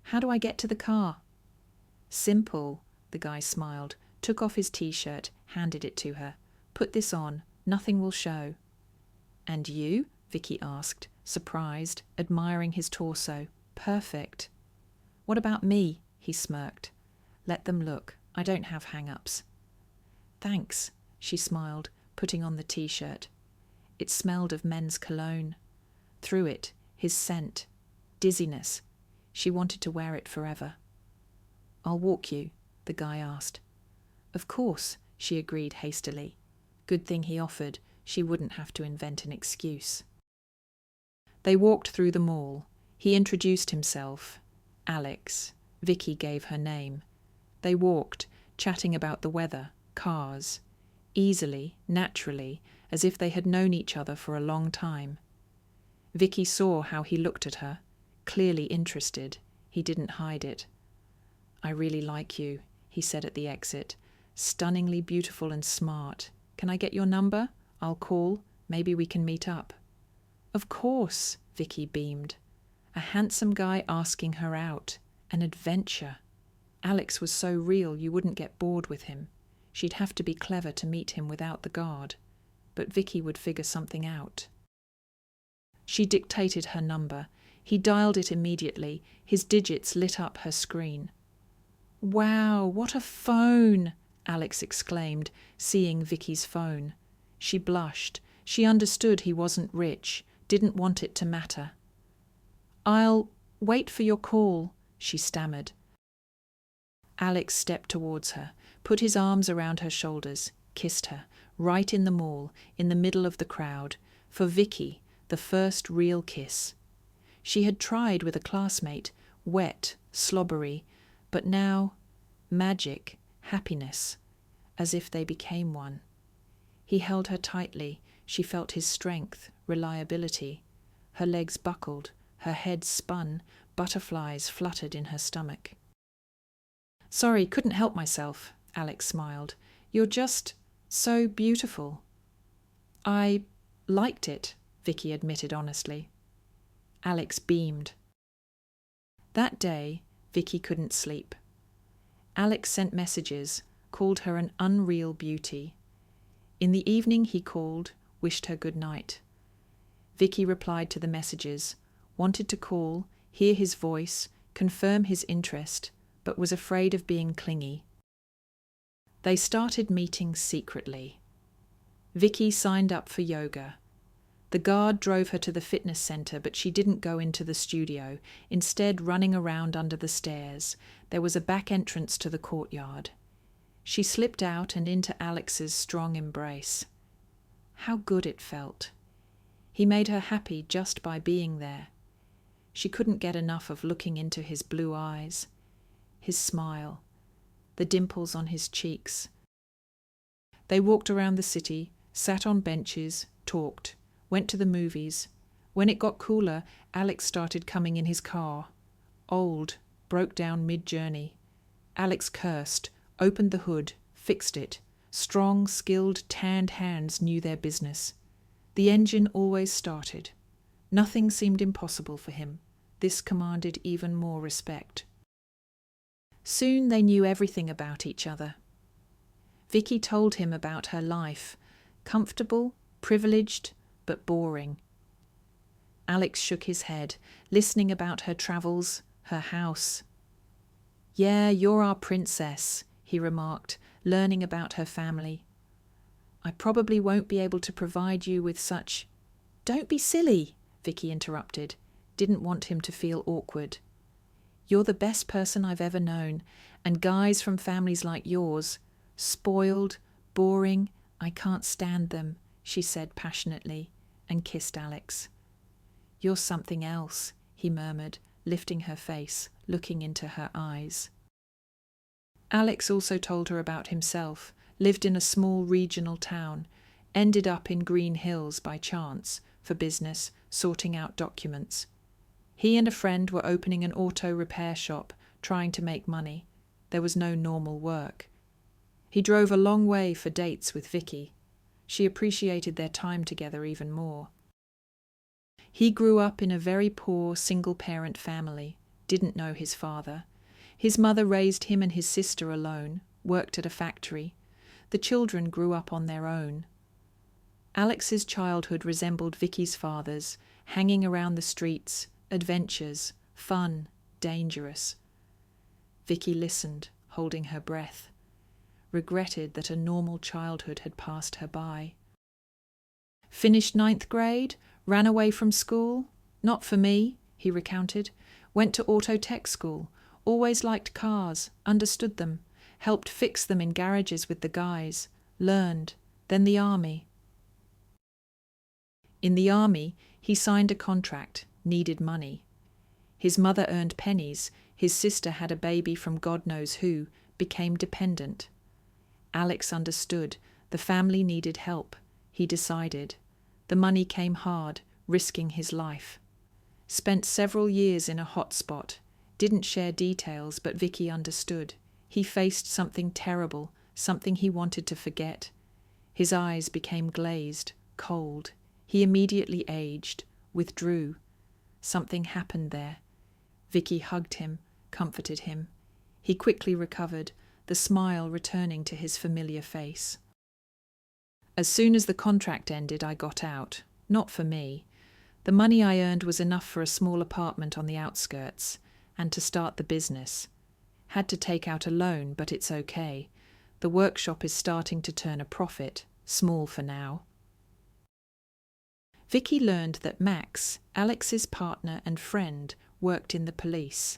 "How do I get to the car?" "Simple," the guy smiled, took off his t-shirt, handed it to her. "Put this on, nothing will show." "And you?" Vicky asked, surprised, admiring his torso. "Perfect." "What about me?" he smirked. "Let them look. I don't have hang-ups." "Thanks," she smiled, putting on the t-shirt. It smelled of men's cologne. Through it, his scent. Dizziness. She wanted to wear it forever. "I'll walk you," the guy asked. "Of course," she agreed hastily. Good thing he offered. She wouldn't have to invent an excuse. They walked through the mall. He introduced himself. Alex. Vicky gave her name. They walked, chatting about the weather, cars. Easily, naturally, as if they had known each other for a long time. Vicky saw how he looked at her, clearly interested. He didn't hide it. "I really like you," he said at the exit. "Stunningly beautiful and smart. Can I get your number? I'll call. Maybe we can meet up." "Of course," Vicky beamed. A handsome guy asking her out. An adventure. Alex was so real you wouldn't get bored with him. She'd have to be clever to meet him without the guard. But Vicky would figure something out. She dictated her number. He dialed it immediately. His digits lit up her screen. "Wow, what a phone!" Alex exclaimed, seeing Vicky's phone. She blushed. She understood he wasn't rich, didn't want it to matter. "I'll wait for your call," she stammered. Alex stepped towards her, put his arms around her shoulders, kissed her, right in the mall, in the middle of the crowd, for Vicky, the first real kiss. She had tried with a classmate, wet, slobbery, but now, magic, happiness, as if they became one. He held her tightly. She felt his strength, reliability. Her legs buckled, her head spun, butterflies fluttered in her stomach. "Sorry, couldn't help myself," Alex smiled. "You're just so beautiful." "I liked it," Vicky admitted honestly. Alex beamed. That day, Vicky couldn't sleep. Alex sent messages, called her an unreal beauty. In the evening he called, wished her good night. Vicky replied to the messages, wanted to call, hear his voice, confirm his interest, but was afraid of being clingy. They started meeting secretly. Vicky signed up for yoga. The guard drove her to the fitness center, but she didn't go into the studio, instead running around under the stairs. There was a back entrance to the courtyard. She slipped out and into Alex's strong embrace. How good it felt. He made her happy just by being there. She couldn't get enough of looking into his blue eyes, his smile, the dimples on his cheeks. They walked around the city, sat on benches, talked, went to the movies. When it got cooler, Alex started coming in his car. Old, broke down mid-journey. Alex cursed, opened the hood, fixed it. Strong, skilled, tanned hands knew their business. The engine always started. Nothing seemed impossible for him. This commanded even more respect. Soon they knew everything about each other. Vicky told him about her life, comfortable, privileged, but boring. Alex shook his head, listening about her travels, her house. "Yeah, you're our princess," he remarked, learning about her family. "I probably won't be able to provide you with such—" "Don't be silly," Vicky interrupted, didn't want him to feel awkward. "You're the best person I've ever known, and guys from families like yours, spoiled, boring, I can't stand them," she said passionately, and kissed Alex. "You're something else," he murmured, lifting her face, looking into her eyes. Alex also told her about himself, lived in a small regional town, ended up in Green Hills by chance, for business, sorting out documents. He and a friend were opening an auto repair shop, trying to make money. There was no normal work. He drove a long way for dates with Vicky. She appreciated their time together even more. He grew up in a very poor single-parent family, didn't know his father. His mother raised him and his sister alone, worked at a factory. The children grew up on their own. Alex's childhood resembled Vicky's father's, hanging around the streets, adventures, fun, dangerous. Vicky listened, holding her breath, regretted that a normal childhood had passed her by. "Finished 9th grade, ran away from school. Not for me," he recounted. Went to auto tech school, always liked cars, understood them, helped fix them in garages with the guys, learned, then the army. In the army, he signed a contract, needed money. His mother earned pennies, his sister had a baby from God knows who, became dependent. Alex understood, the family needed help. He decided. The money came hard, risking his life. Spent several years in a hot spot. Didn't share details, but Vicky understood. He faced something terrible, something he wanted to forget. His eyes became glazed, cold. He immediately aged, withdrew. Something happened there. Vicky hugged him, comforted him. He quickly recovered, the smile returning to his familiar face. As soon as the contract ended, I got out. Not for me. The money I earned was enough for a small apartment on the outskirts, and to start the business. Had to take out a loan, but it's okay. The workshop is starting to turn a profit, small for now. Vicky learned that Max, Alex's partner and friend, worked in the police.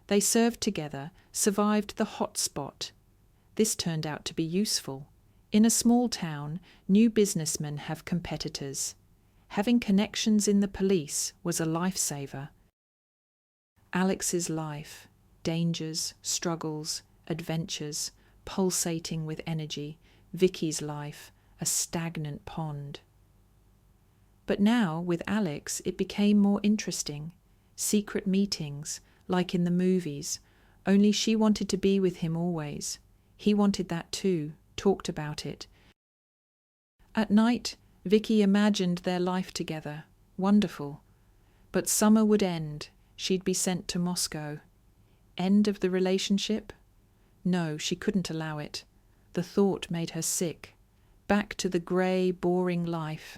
They served together, survived the hot spot. This turned out to be useful. In a small town, new businessmen have competitors. Having connections in the police was a lifesaver. Alex's life, dangers, struggles, adventures, pulsating with energy. Vicky's life, a stagnant pond. But now, with Alex, it became more interesting. Secret meetings, like in the movies, only she wanted to be with him always. He wanted that too, talked about it. At night, Vicky imagined their life together. Wonderful. But summer would end. She'd be sent to Moscow. End of the relationship? No, she couldn't allow it. The thought made her sick. Back to the grey, boring life.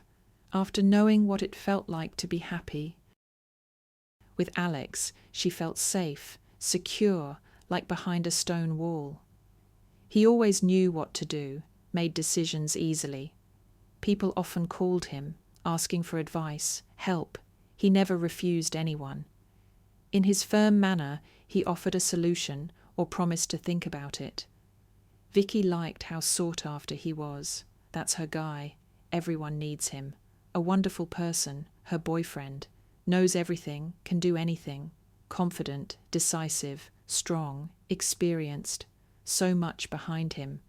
After knowing what it felt like to be happy. With Alex, she felt safe, secure, like behind a stone wall. He always knew what to do, made decisions easily. People often called him, asking for advice, help. He never refused anyone. In his firm manner, he offered a solution or promised to think about it. Vicky liked how sought after he was. That's her guy. Everyone needs him. A wonderful person, her boyfriend. Knows everything, can do anything. Confident, decisive, strong, experienced. So much behind him.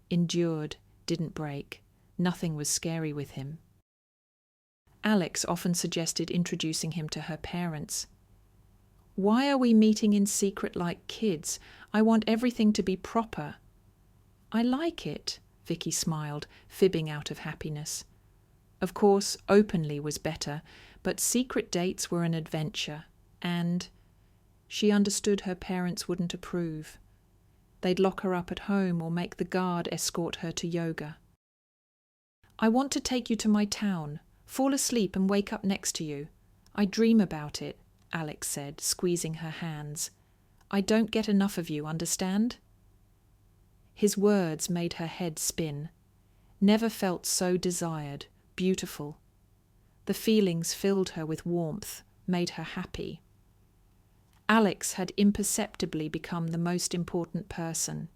Endured, didn't break. Nothing was scary with him. Alex often suggested introducing him to her parents. Why are we meeting in secret like kids? I want everything to be proper. I like it, Vicky smiled, fibbing out of happiness. Of course, openly was better, but secret dates were an adventure, and she understood her parents wouldn't approve. They'd lock her up at home or make the guard escort her to yoga. I want to take you to my town, fall asleep and wake up next to you. I dream about it, Alex said, squeezing her hands. I don't get enough of you, understand? His words made her head spin. Never felt so desired, beautiful. The feelings filled her with warmth, made her happy. Alex had imperceptibly become the most important person.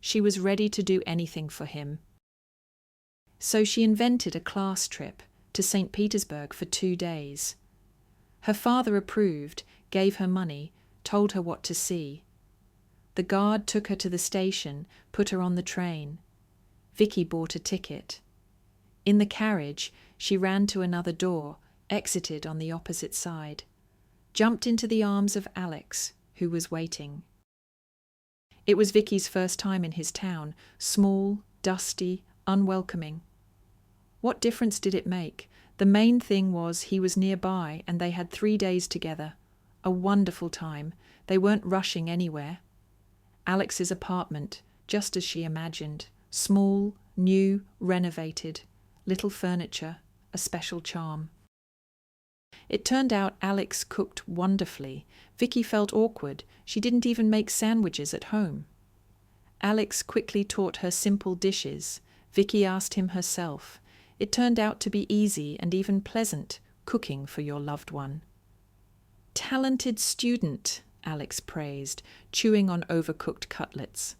She was ready to do anything for him. So she invented a class trip to St. Petersburg for 2 days. Her father approved, gave her money, told her what to see. The guard took her to the station, put her on the train. Vicky bought a ticket. In the carriage, she ran to another door, exited on the opposite side, jumped into the arms of Alex, who was waiting. It was Vicky's first time in his town, small, dusty, unwelcoming. What difference did it make? The main thing was he was nearby and they had 3 days together. A wonderful time. They weren't rushing anywhere. Alex's apartment, just as she imagined. Small, new, renovated. Little furniture, a special charm. It turned out Alex cooked wonderfully. Vicky felt awkward. She didn't even make sandwiches at home. Alex quickly taught her simple dishes. Vicky asked him herself. It turned out to be easy and even pleasant, cooking for your loved one. talented student, Alex praised, chewing on overcooked cutlets.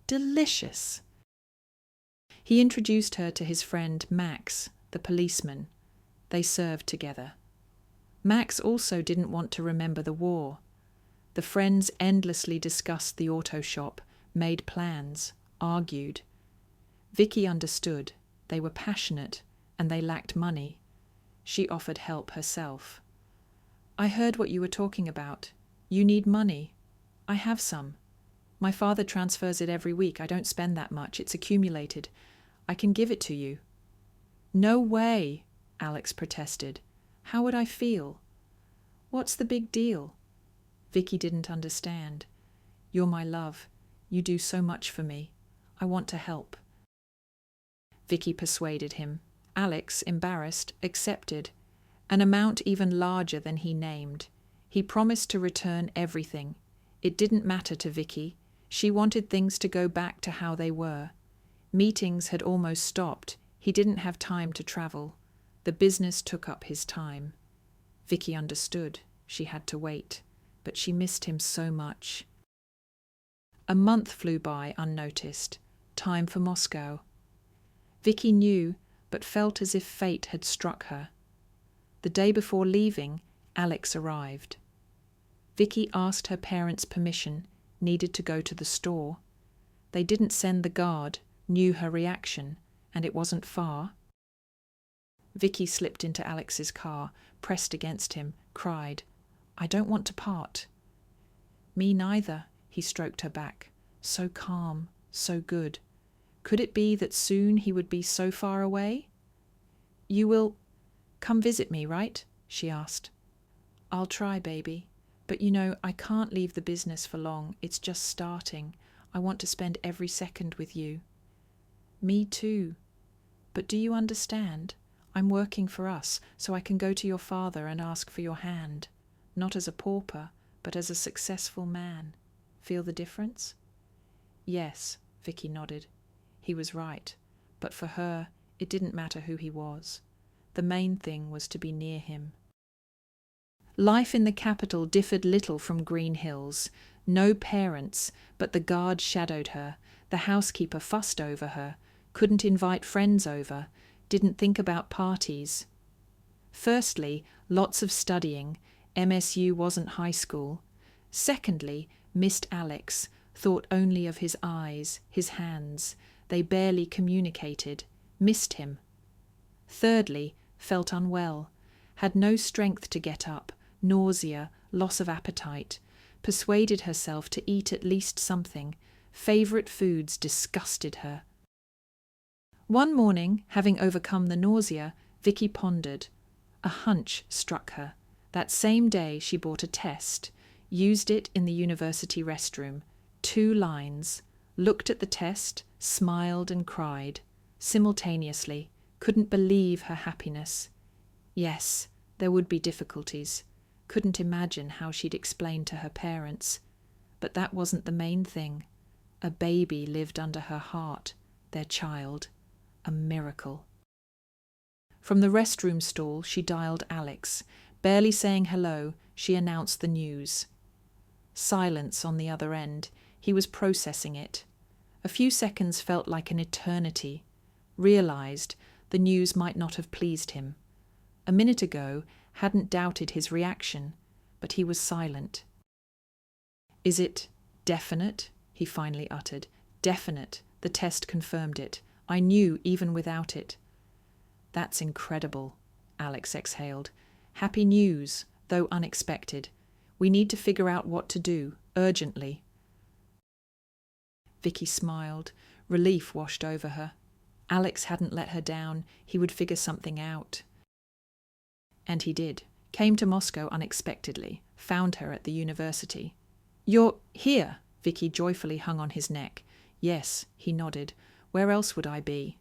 Delicious. He introduced her to his friend Max, the policeman. They served together. Max also didn't want to remember the war. The friends endlessly discussed the auto shop, made plans, argued. Vicky understood. They were passionate, and they lacked money. She offered help herself. I heard what you were talking about. You need money. I have some. My father transfers it every week. I don't spend that much. It's accumulated. I can give it to you. No way, Alex protested. How would I feel? What's the big deal? Vicky didn't understand. You're my love. You do so much for me. I want to help. Vicky persuaded him. Alex, embarrassed, accepted. An amount even larger than he named. He promised to return everything. It didn't matter to Vicky. She wanted things to go back to how they were. Meetings had almost stopped. He didn't have time to travel. The business took up his time. Vicky understood. She had to wait. But she missed him so much. A month flew by unnoticed. Time for Moscow. Vicky knew, but felt as if fate had struck her. The day before leaving, Alex arrived. Vicky asked her parents' permission, needed to go to the store. They didn't send the guard, knew her reaction, and it wasn't far. Vicky slipped into Alex's car, pressed against him, cried, I don't want to part. Me neither, he stroked her back. So calm, so good. Could it be that soon he would be so far away? You will come visit me, right? She asked. I'll try, baby. But I can't leave the business for long. It's just starting. I want to spend every second with you. Me too. But do you understand? I'm working for us, so I can go to your father and ask for your hand. Not as a pauper, but as a successful man. Feel the difference? Yes, Vicky nodded. He was right, but for her, it didn't matter who he was. The main thing was to be near him. Life in the capital differed little from Green Hills. No parents, but the guard shadowed her. The housekeeper fussed over her, couldn't invite friends over, didn't think about parties. Firstly, lots of studying. MSU wasn't high school. Secondly, missed Alex, thought only of his eyes, his hands. They barely communicated, missed him. Thirdly, felt unwell, had no strength to get up, nausea, loss of appetite, persuaded herself to eat at least something. Favourite foods disgusted her. One morning, having overcome the nausea, Vicky pondered. A hunch struck her. That same day she bought a test, used it in the university restroom. 2 lines. Looked at the test, smiled and cried. Simultaneously, couldn't believe her happiness. Yes, there would be difficulties. Couldn't imagine how she'd explain to her parents. But that wasn't the main thing. A baby lived under her heart, their child. A miracle. From the restroom stall, she dialed Alex. Barely saying hello, she announced the news. Silence on the other end. He was processing it. A few seconds felt like an eternity. Realized the news might not have pleased him. A minute ago, hadn't doubted his reaction, but he was silent. Is it definite? He finally uttered. Definite. The test confirmed it. I knew even without it. That's incredible, Alex exhaled. Happy news, though unexpected. We need to figure out what to do, urgently. Vicky smiled. Relief washed over her. Alex hadn't let her down. He would figure something out. And he did. Came to Moscow unexpectedly. Found her at the university. You're here? Vicky joyfully hung on his neck. Yes, he nodded. Where else would I be?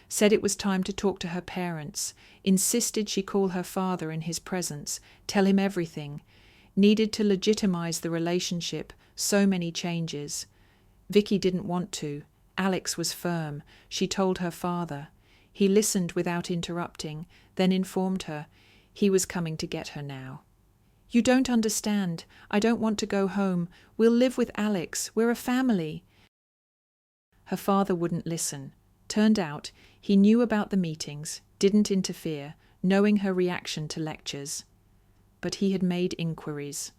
Said it was time to talk to her parents. Insisted she call her father in his presence. Tell him everything. Needed to legitimize the relationship. So many changes. Vicky didn't want to. Alex was firm. She told her father. He listened without interrupting, then informed her he was coming to get her now. "You don't understand. I don't want to go home. We'll live with Alex. We're a family." Her father wouldn't listen. Turned out, he knew about the meetings, didn't interfere, knowing her reaction to lectures. But he had made inquiries.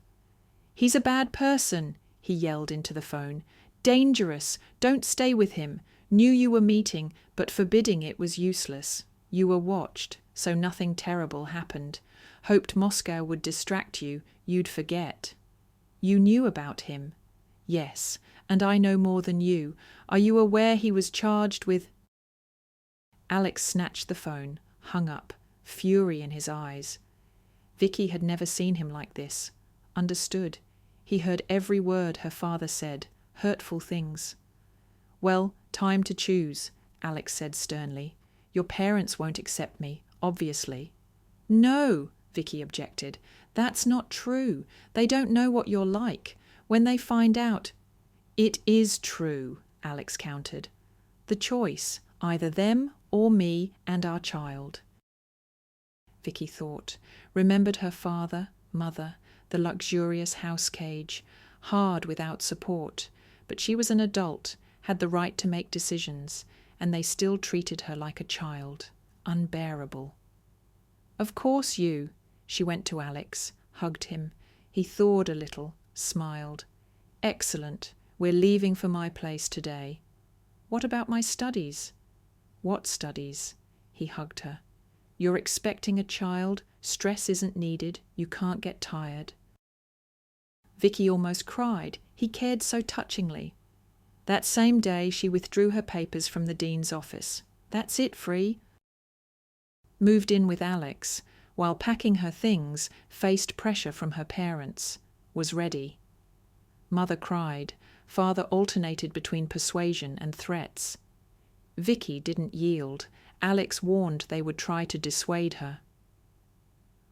"He's a bad person," he yelled into the phone. "Dangerous. Don't stay with him. Knew you were meeting, but forbidding it was useless. You were watched, so nothing terrible happened. Hoped Moscow would distract you, you'd forget. You knew about him." "Yes, and I know more than you. Are you aware he was charged with—" Alex snatched the phone, hung up, fury in his eyes. Vicky had never seen him like this. Understood. He heard every word her father said, hurtful things. "Well, time to choose," Alex said sternly. "Your parents won't accept me, obviously." "No," Vicky objected. "That's not true. They don't know what you're like. When they find out—" "It is true," Alex countered. "The choice, either them or me and our child." Vicky thought, remembered her father, mother, the luxurious house cage, hard without support, but she was an adult, had the right to make decisions, and they still treated her like a child, unbearable. "Of course you." She went to Alex, hugged him. He thawed a little, smiled. "Excellent. We're leaving for my place today." "What about my studies?" "What studies?" He hugged her. "You're expecting a child. Stress isn't needed. You can't get tired." Vicky almost cried. He cared so touchingly. That same day she withdrew her papers from the dean's office. "That's it, Free." Moved in with Alex, while packing her things, faced pressure from her parents. Was ready. Mother cried. Father alternated between persuasion and threats. Vicky didn't yield. Alex warned they would try to dissuade her.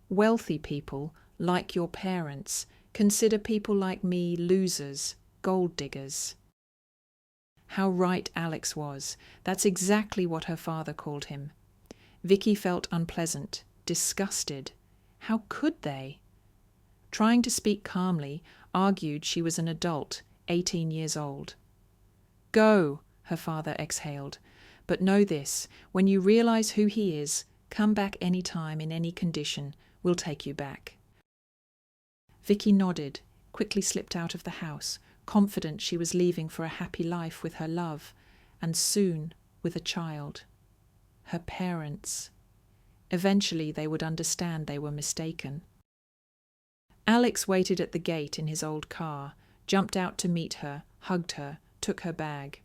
"Wealthy people, like your parents, consider people like me losers, gold diggers." How right Alex was. That's exactly what her father called him. Vicky felt unpleasant, disgusted. How could they? Trying to speak calmly, argued she was an adult, 18 years old. "Go," her father exhaled. "But know this, when you realize who he is, come back any time in any condition. We'll take you back." Vicky nodded, quickly slipped out of the house, confident she was leaving for a happy life with her love, and soon with a child. Her parents. Eventually they would understand they were mistaken. Alex waited at the gate in his old car, jumped out to meet her, hugged her, took her bag.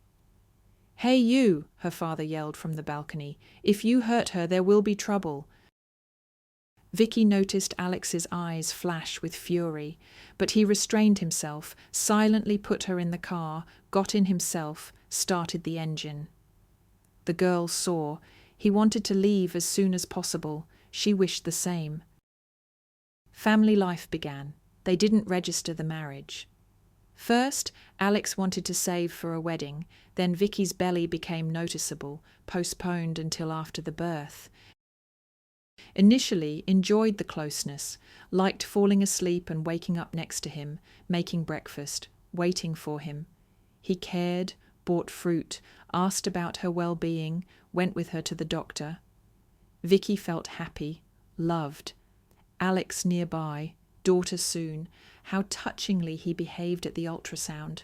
"Hey you," her father yelled from the balcony. "If you hurt her, there will be trouble." Vicky noticed Alex's eyes flash with fury, but he restrained himself, silently put her in the car, got in himself, started the engine. The girl saw. He wanted to leave as soon as possible. She wished the same. Family life began. They didn't register the marriage. First, Alex wanted to save for a wedding, then Vicky's belly became noticeable, postponed until after the birth. Initially enjoyed the closeness, liked falling asleep and waking up next to him, making breakfast, waiting for him. He cared, bought fruit, asked about her well-being, went with her to the doctor. Vicky felt happy, loved. Alex nearby, daughter soon, how touchingly he behaved at the ultrasound.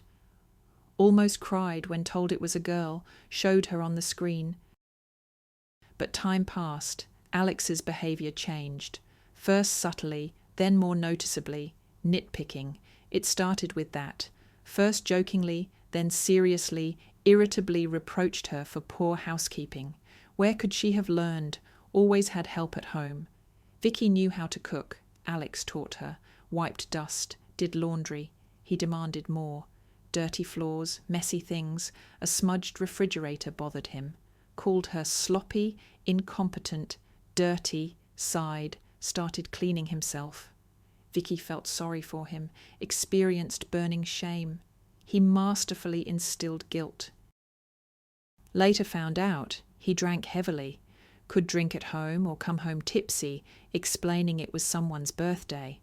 Almost cried when told it was a girl, showed her on the screen. But time passed. Alex's behavior changed. First subtly, then more noticeably, nitpicking. It started with that. First jokingly, then seriously, irritably reproached her for poor housekeeping. Where could she have learned? Always had help at home. Vicky knew how to cook. Alex taught her. Wiped dust, did laundry. He demanded more. Dirty floors, messy things. A smudged refrigerator bothered him. Called her sloppy, incompetent, dirty, sighed, started cleaning himself. Vicky felt sorry for him, experienced burning shame. He masterfully instilled guilt. Later found out he drank heavily, could drink at home or come home tipsy, explaining it was someone's birthday.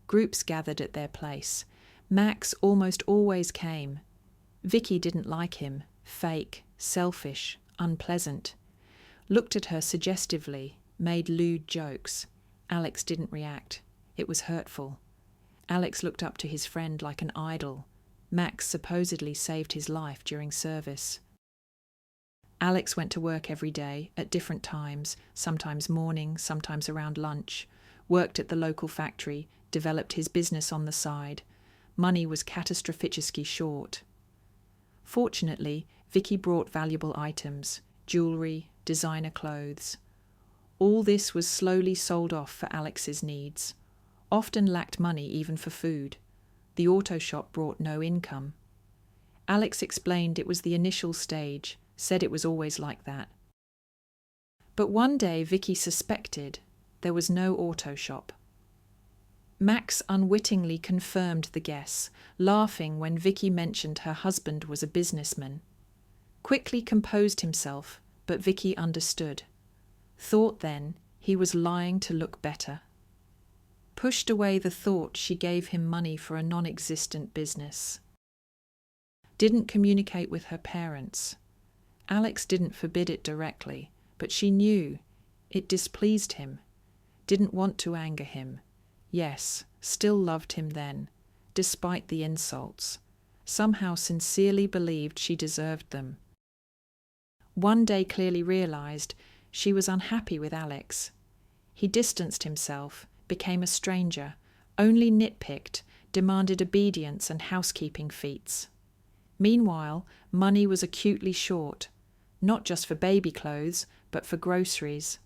Groups gathered at their place. Max almost always came. Vicky didn't like him, fake, selfish, unpleasant. Looked at her suggestively, made lewd jokes. Alex didn't react. It was hurtful. Alex looked up to his friend like an idol. Max supposedly saved his life during service. Alex went to work every day, at different times, sometimes morning, sometimes around lunch, worked at the local factory, developed his business on the side. Money was catastrophically short. Fortunately, Vicky brought valuable items, jewellery, designer clothes. All this was slowly sold off for Alex's needs. Often lacked money even for food. The auto shop brought no income. Alex explained it was the initial stage, said it was always like that. But one day Vicky suspected there was no auto shop. Max unwittingly confirmed the guess, laughing when Vicky mentioned her husband was a businessman. Quickly composed himself, but Vicky understood. Thought then he was lying to look better. Pushed away the thought she gave him money for a non-existent business. Didn't communicate with her parents. Alex didn't forbid it directly, but she knew it displeased him. Didn't want to anger him. Yes, still loved him then, despite the insults. Somehow sincerely believed she deserved them. One day clearly realized she was unhappy with Alex. He distanced himself, became a stranger, only nitpicked, demanded obedience and housekeeping feats. Meanwhile, money was acutely short, not just for baby clothes, but for groceries.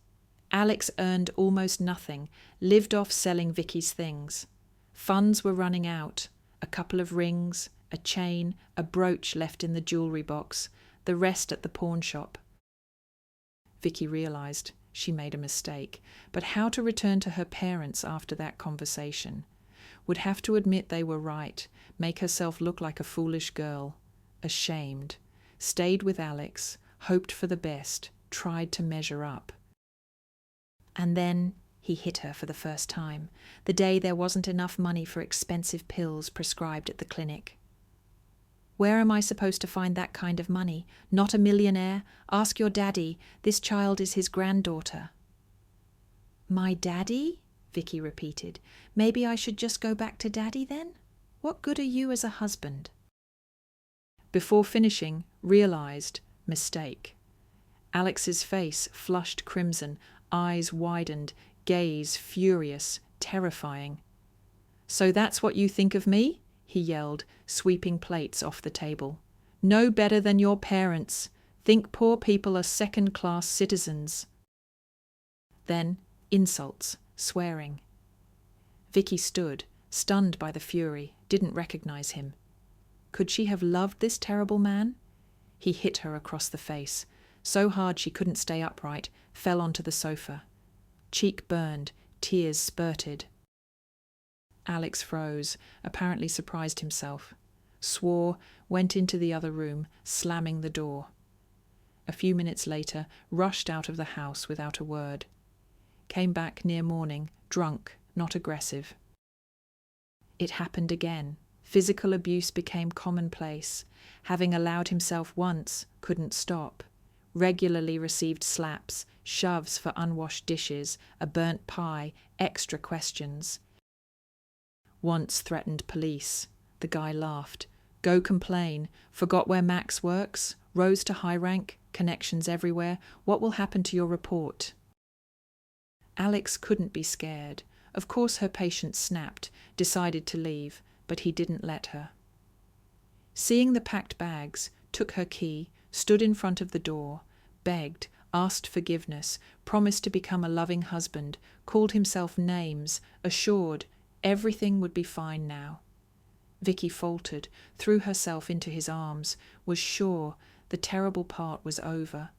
Alex earned almost nothing, lived off selling Vicky's things. Funds were running out, a couple of rings, a chain, a brooch left in the jewellery box, the rest at the pawn shop. Vicky realised she made a mistake, but how to return to her parents after that conversation? Would have to admit they were right, make herself look like a foolish girl. Ashamed. Stayed with Alex, hoped for the best, tried to measure up. And then he hit her for the first time, the day there wasn't enough money for expensive pills prescribed at the clinic. Where am I supposed to find that kind of money? Not a millionaire? Ask your daddy. This child is his granddaughter. My daddy? Vicky repeated. Maybe I should just go back to daddy then? What good are you as a husband? Before finishing, realised mistake. Alex's face flushed crimson, eyes widened, gaze furious, terrifying. So that's what you think of me? He yelled, sweeping plates off the table. No better than your parents. Think poor people are second-class citizens. Then insults, swearing. Vicky stood, stunned by the fury, didn't recognise him. Could she have loved this terrible man? He hit her across the face, so hard she couldn't stay upright, fell onto the sofa. Cheek burned, tears spurted. Alex froze, apparently surprised himself. Swore, went into the other room, slamming the door. A few minutes later, rushed out of the house without a word. Came back near morning, drunk, not aggressive. It happened again. Physical abuse became commonplace. Having allowed himself once, couldn't stop. Regularly received slaps, shoves for unwashed dishes, a burnt pie, extra questions. Once threatened police. The guy laughed. Go complain. Forgot where Max works? Rose to high rank? Connections everywhere? What will happen to your report? Alex couldn't be scared. Of course her patience snapped, decided to leave, but he didn't let her. Seeing the packed bags, took her key, stood in front of the door, begged, asked forgiveness, promised to become a loving husband, called himself names, assured everything would be fine now. Vicky faltered, threw herself into his arms, was sure the terrible part was over.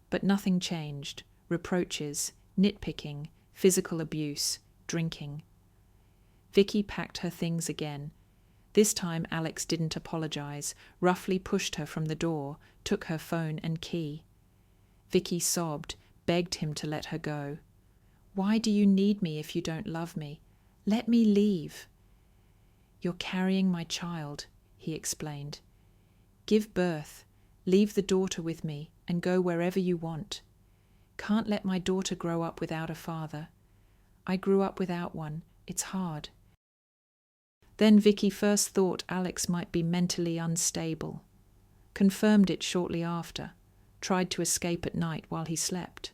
But nothing changed. Reproaches, nitpicking, physical abuse, drinking. Vicky packed her things again. This time Alex didn't apologize, roughly pushed her from the door, took her phone and key. Vicky sobbed, begged him to let her go. Why do you need me if you don't love me? Let me leave." "You're carrying my child," he explained. "Give birth, leave the daughter with me, and go wherever you want. Can't let my daughter grow up without a father. I grew up without one. It's hard." Then Vicky first thought Alex might be mentally unstable. Confirmed it shortly after. Tried to escape at night while he slept.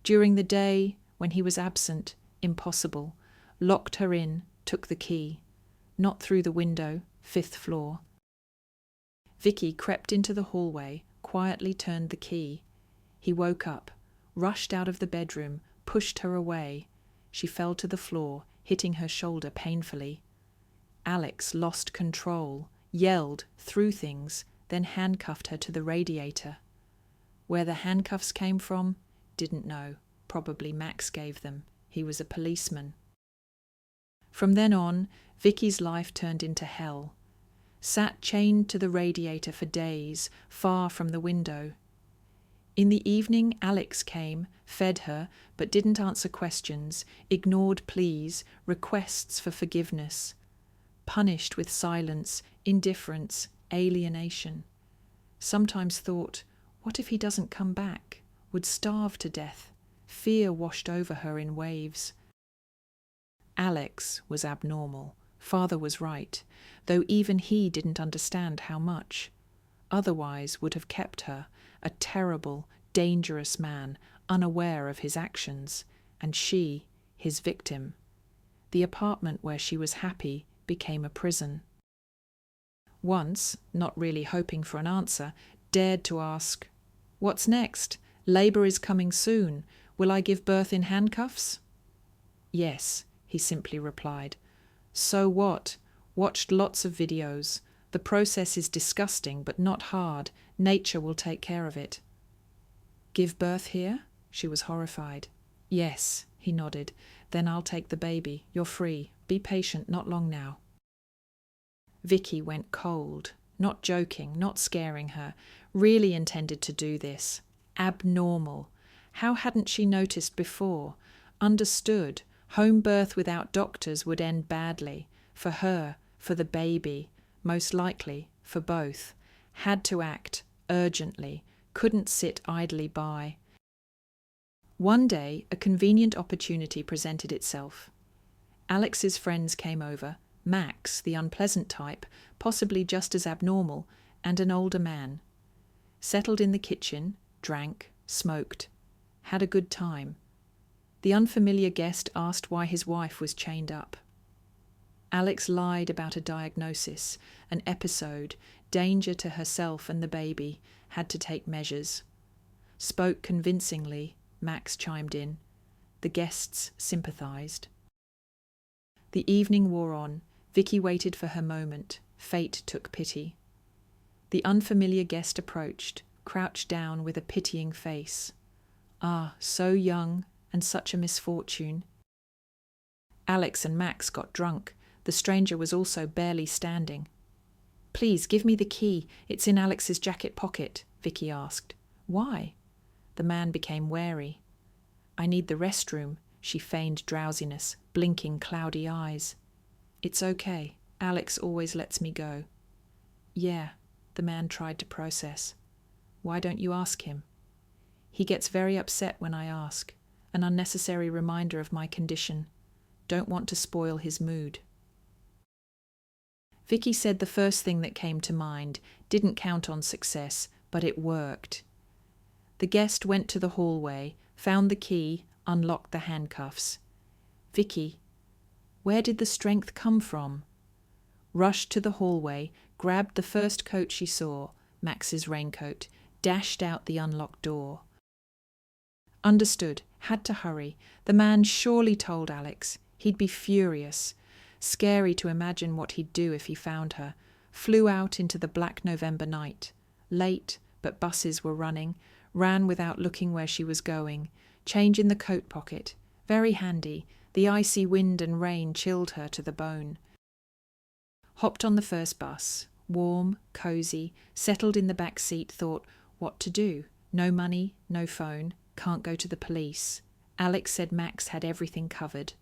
During the day, when he was absent, impossible. Locked her in, took the key. Not through the window, 5th floor. Vicky crept into the hallway, quietly turned the key. He woke up, rushed out of the bedroom, pushed her away. She fell to the floor, hitting her shoulder painfully. Alex lost control, yelled, threw things, then handcuffed her to the radiator. Where the handcuffs came from, didn't know. Probably Max gave them. He was a policeman. From then on, Vicky's life turned into hell. Sat chained to the radiator for days, far from the window. In the evening, Alex came, fed her, but didn't answer questions, ignored pleas, requests for forgiveness. Punished with silence, indifference, alienation. Sometimes thought, what if he doesn't come back? Would starve to death. Fear washed over her in waves. Alex was abnormal. Father was right, though even he didn't understand how much. Otherwise would have kept her, a terrible, dangerous man, unaware of his actions, and she, his victim. The apartment where she was happy became a prison. Once, not really hoping for an answer, dared to ask, "What's next? Labour is coming soon. Will I give birth in handcuffs?" "Yes," he simply replied. "So what? Watched lots of videos. The process is disgusting, but not hard. Nature will take care of it." "Give birth here?" She was horrified. "Yes," he nodded. "Then I'll take the baby. You're free. Be patient, not long now." Vicky went cold, not joking, not scaring her, really intended to do this. Abnormal. How hadn't she noticed before? Understood. Home birth without doctors would end badly. For her, for the baby, most likely for both. Had to act, urgently, couldn't sit idly by. One day, a convenient opportunity presented itself. Alex's friends came over, Max, the unpleasant type, possibly just as abnormal, and an older man. Settled in the kitchen, drank, smoked, had a good time. The unfamiliar guest asked why his wife was chained up. Alex lied about a diagnosis, an episode, danger to herself and the baby, had to take measures. Spoke convincingly, Max chimed in. The guests sympathized. The evening wore on. Vicky waited for her moment. Fate took pity. The unfamiliar guest approached, crouched down with a pitying face. Ah, so young, and such a misfortune. Alex and Max got drunk. The stranger was also barely standing. "Please, give me the key. It's in Alex's jacket pocket," Vicky asked. "Why?" The man became wary. "I need the restroom," she feigned drowsiness, blinking cloudy eyes. "It's okay. Alex always lets me go." "Yeah," the man tried to process. "Why don't you ask him?" "He gets very upset when I ask. An unnecessary reminder of my condition. Don't want to spoil his mood." Vicky said the first thing that came to mind, didn't count on success, but it worked. The guest went to the hallway, found the key, unlocked the handcuffs. "Vicky, where did the strength come from?" Rushed to the hallway, grabbed the first coat she saw, Max's raincoat, dashed out the unlocked door. Understood, had to hurry. The man surely told Alex. He'd be furious. Scary to imagine what he'd do if he found her. Flew out into the black November night. Late, but buses were running. Ran without looking where she was going. Change in the coat pocket. Very handy. The icy wind and rain chilled her to the bone. Hopped on the first bus. Warm, cosy, settled in the back seat, thought, what to do? No money, no phone, can't go to the police. Alex said Max had everything covered.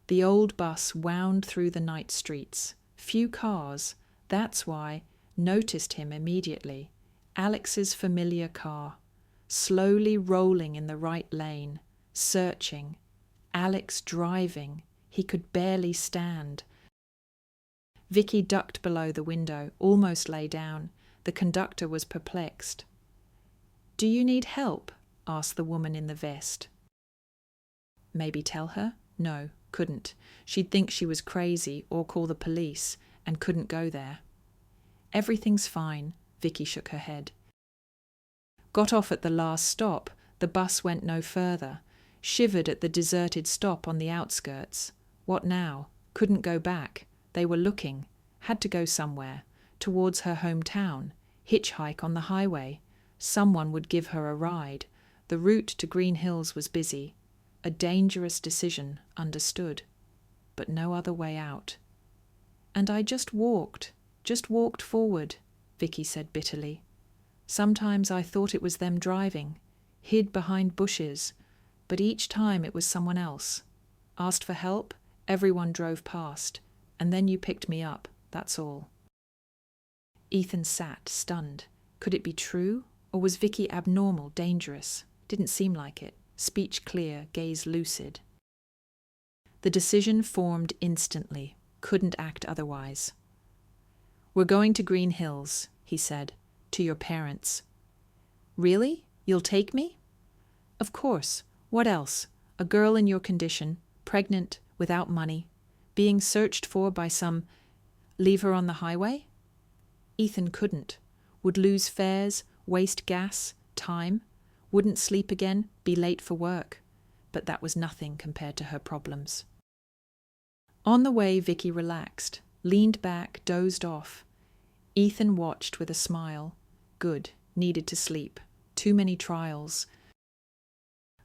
The old bus wound through the night streets. Few cars, that's why, noticed him immediately. Alex's familiar car, slowly rolling in the right lane, searching. Alex driving. He could barely stand. Vicky ducked below the window, almost lay down. The conductor was perplexed. "Do you need help?" asked the woman in the vest. Maybe tell her? No, couldn't. She'd think she was crazy or call the police, and couldn't go there. "Everything's fine," Vicky shook her head. Got off at the last stop. The bus went no further. Shivered at the deserted stop on the outskirts. What now? Couldn't go back. They were looking. Had to go somewhere. Towards her hometown. Hitchhike on the highway. Someone would give her a ride. The route to Green Hills was busy. A dangerous decision, understood. But no other way out. "And I just walked forward," Vicky said bitterly. "Sometimes I thought it was them driving, hid behind bushes, but each time it was someone else. Asked for help, everyone drove past, and then you picked me up, that's all." Ethan sat, stunned. Could it be true, or was Vicky abnormal, dangerous? Didn't seem like it. Speech clear, gaze lucid. The decision formed instantly. Couldn't act otherwise. "We're going to Green Hills," he said. "To your parents." "Really? You'll take me?" "Of course. What else? A girl in your condition, pregnant, without money, being searched for by some... Leave her on the highway?" Ethan couldn't. Would lose fares, waste gas, time. Wouldn't sleep again, be late for work. But that was nothing compared to her problems. On the way, Vicky relaxed, leaned back, dozed off. Ethan watched with a smile. Good, needed to sleep. Too many trials.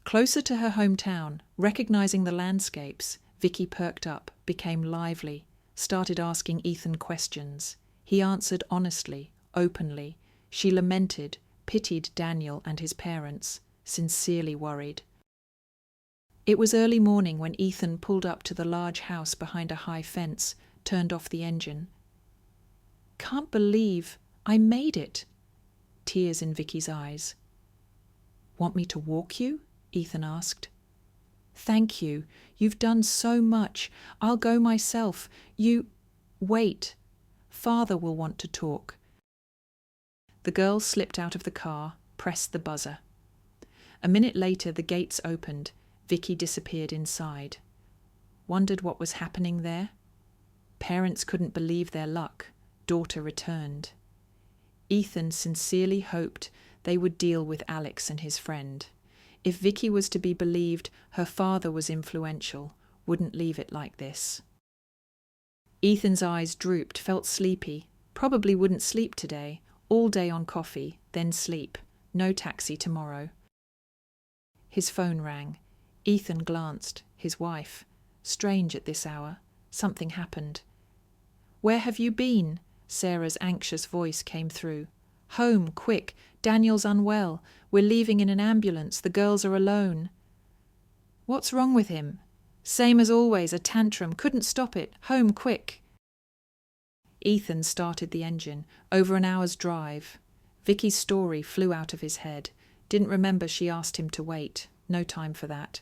Closer to her hometown, recognizing the landscapes, Vicky perked up, became lively, started asking Ethan questions. He answered honestly, openly. She lamented, pitied Daniel and his parents, sincerely worried. It was early morning when Ethan pulled up to the large house behind a high fence, turned off the engine. "Can't believe I made it." Tears in Vicky's eyes. "Want me to walk you?" Ethan asked. "Thank you. You've done so much. I'll go myself. You... Wait. Father will want to talk." The girl slipped out of the car, pressed the buzzer. A minute later, the gates opened. Vicky disappeared inside. Wondered what was happening there? Parents couldn't believe their luck. Daughter returned. Ethan sincerely hoped they would deal with Alex and his friend. If Vicky was to be believed, her father was influential, wouldn't leave it like this. Ethan's eyes drooped, felt sleepy. Probably wouldn't sleep today. All day on coffee, then sleep. No taxi tomorrow. His phone rang. Ethan glanced. His wife. Strange at this hour. Something happened. "Where have you been?" Sarah's anxious voice came through. "Home, quick. Daniel's unwell. We're leaving in an ambulance. The girls are alone." "What's wrong with him?" "Same as always, a tantrum. Couldn't stop it. Home, quick." Ethan started the engine. Over an hour's drive. Vicky's story flew out of his head. Didn't remember she asked him to wait. No time for that.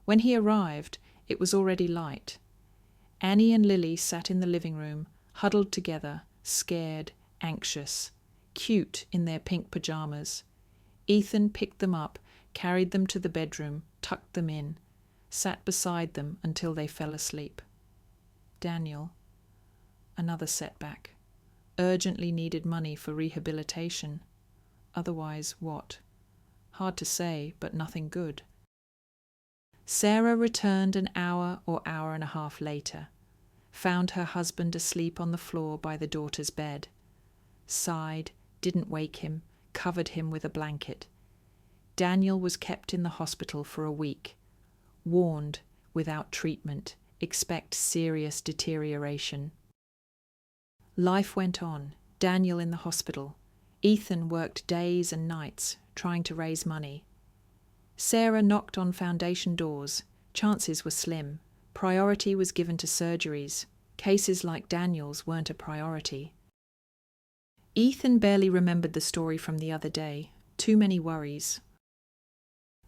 When he arrived, it was already light. Annie and Lily sat in the living room, huddled together, scared, anxious, cute in their pink pajamas. Ethan picked them up, carried them to the bedroom, tucked them in, sat beside them until they fell asleep. Daniel. Another setback. Urgently needed money for rehabilitation. Otherwise, what? Hard to say, but nothing good. Sarah returned an hour or hour and a half later. Found her husband asleep on the floor by the daughter's bed. Sighed, didn't wake him, covered him with a blanket. Daniel was kept in the hospital for a week. Warned, without treatment, expect serious deterioration. Life went on. Daniel in the hospital. Ethan worked days and nights, trying to raise money. Sarah knocked on foundation doors. Chances were slim. Priority was given to surgeries. Cases like Daniel's weren't a priority. Ethan barely remembered the story from the other day. Too many worries.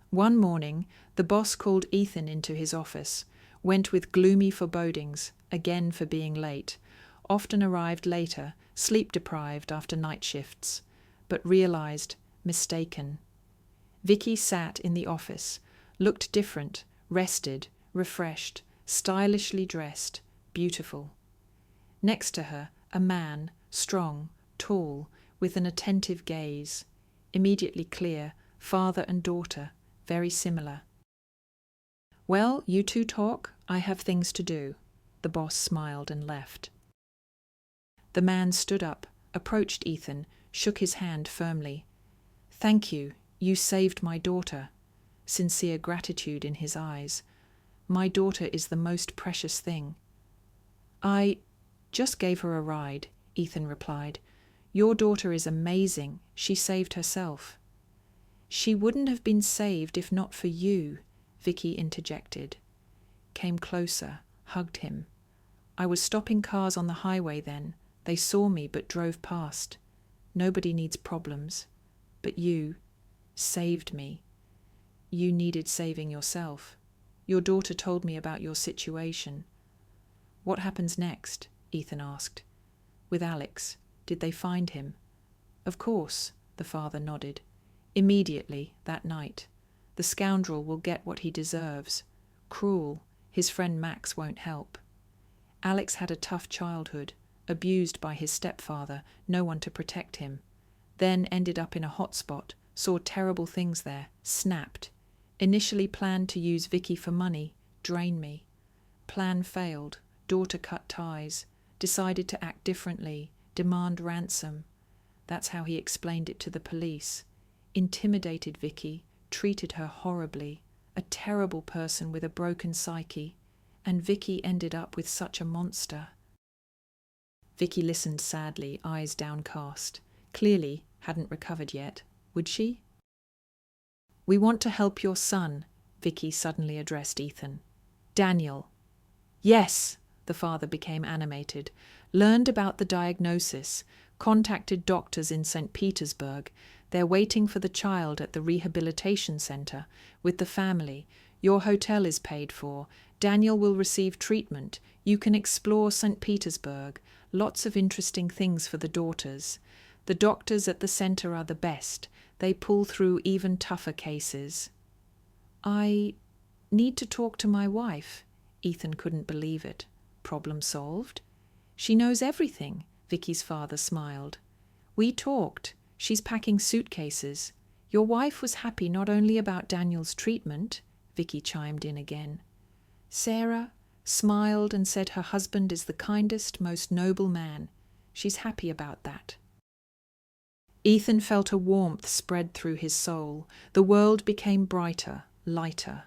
One morning, the boss called Ethan into his office, went with gloomy forebodings, again for being late, often arrived later, sleep-deprived after night shifts, but realized, mistaken. Vicky sat in the office, looked different, rested, refreshed, stylishly dressed, beautiful. Next to her, a man, strong, tall, with an attentive gaze, immediately clear, father and daughter, very similar. "Well, you two talk. I have things to do." The boss smiled and left. The man stood up, approached Ethan, shook his hand firmly. "Thank you. You saved my daughter." Sincere gratitude in his eyes. "My daughter is the most precious thing." "I just gave her a ride," Ethan replied. "Your daughter is amazing. She saved herself." "She wouldn't have been saved if not for you," Vicky interjected. Came closer, hugged him. "I was stopping cars on the highway then. They saw me but drove past. Nobody needs problems. But you saved me. You needed saving yourself. Your daughter told me about your situation." "What happens next?" Ethan asked. "With Alex, did they find him?" "Of course," the father nodded. "Immediately, that night. The scoundrel will get what he deserves. Cruel, his friend Max won't help. Alex had a tough childhood, abused by his stepfather, no one to protect him. Then ended up in a hot spot, saw terrible things there, snapped. Initially planned to use Vicky for money, drain me. Plan failed, daughter cut ties, decided to act differently, demand ransom. That's how he explained it to the police. Intimidated Vicky, treated her horribly, a terrible person with a broken psyche, and Vicky ended up with such a monster." Vicky listened sadly, eyes downcast. Clearly hadn't recovered yet. Would she? "We want to help your son," Vicky suddenly addressed Ethan. "Daniel." "Yes!" The father became animated. "Learned about the diagnosis. Contacted doctors in St. Petersburg. They're waiting for the child at the rehabilitation center with the family. Your hotel is paid for. Daniel will receive treatment. You can explore St. Petersburg. Lots of interesting things for the daughters. The doctors at the center are the best. They pull through even tougher cases." "I need to talk to my wife." Ethan couldn't believe it. Problem solved? "She knows everything," Vicky's father smiled. "We talked. She's packing suitcases. Your wife was happy not only about Daniel's treatment," Vicky chimed in again. "Sarah smiled and said her husband is the kindest, most noble man. She's happy about that." Ethan felt a warmth spread through his soul. The world became brighter, lighter.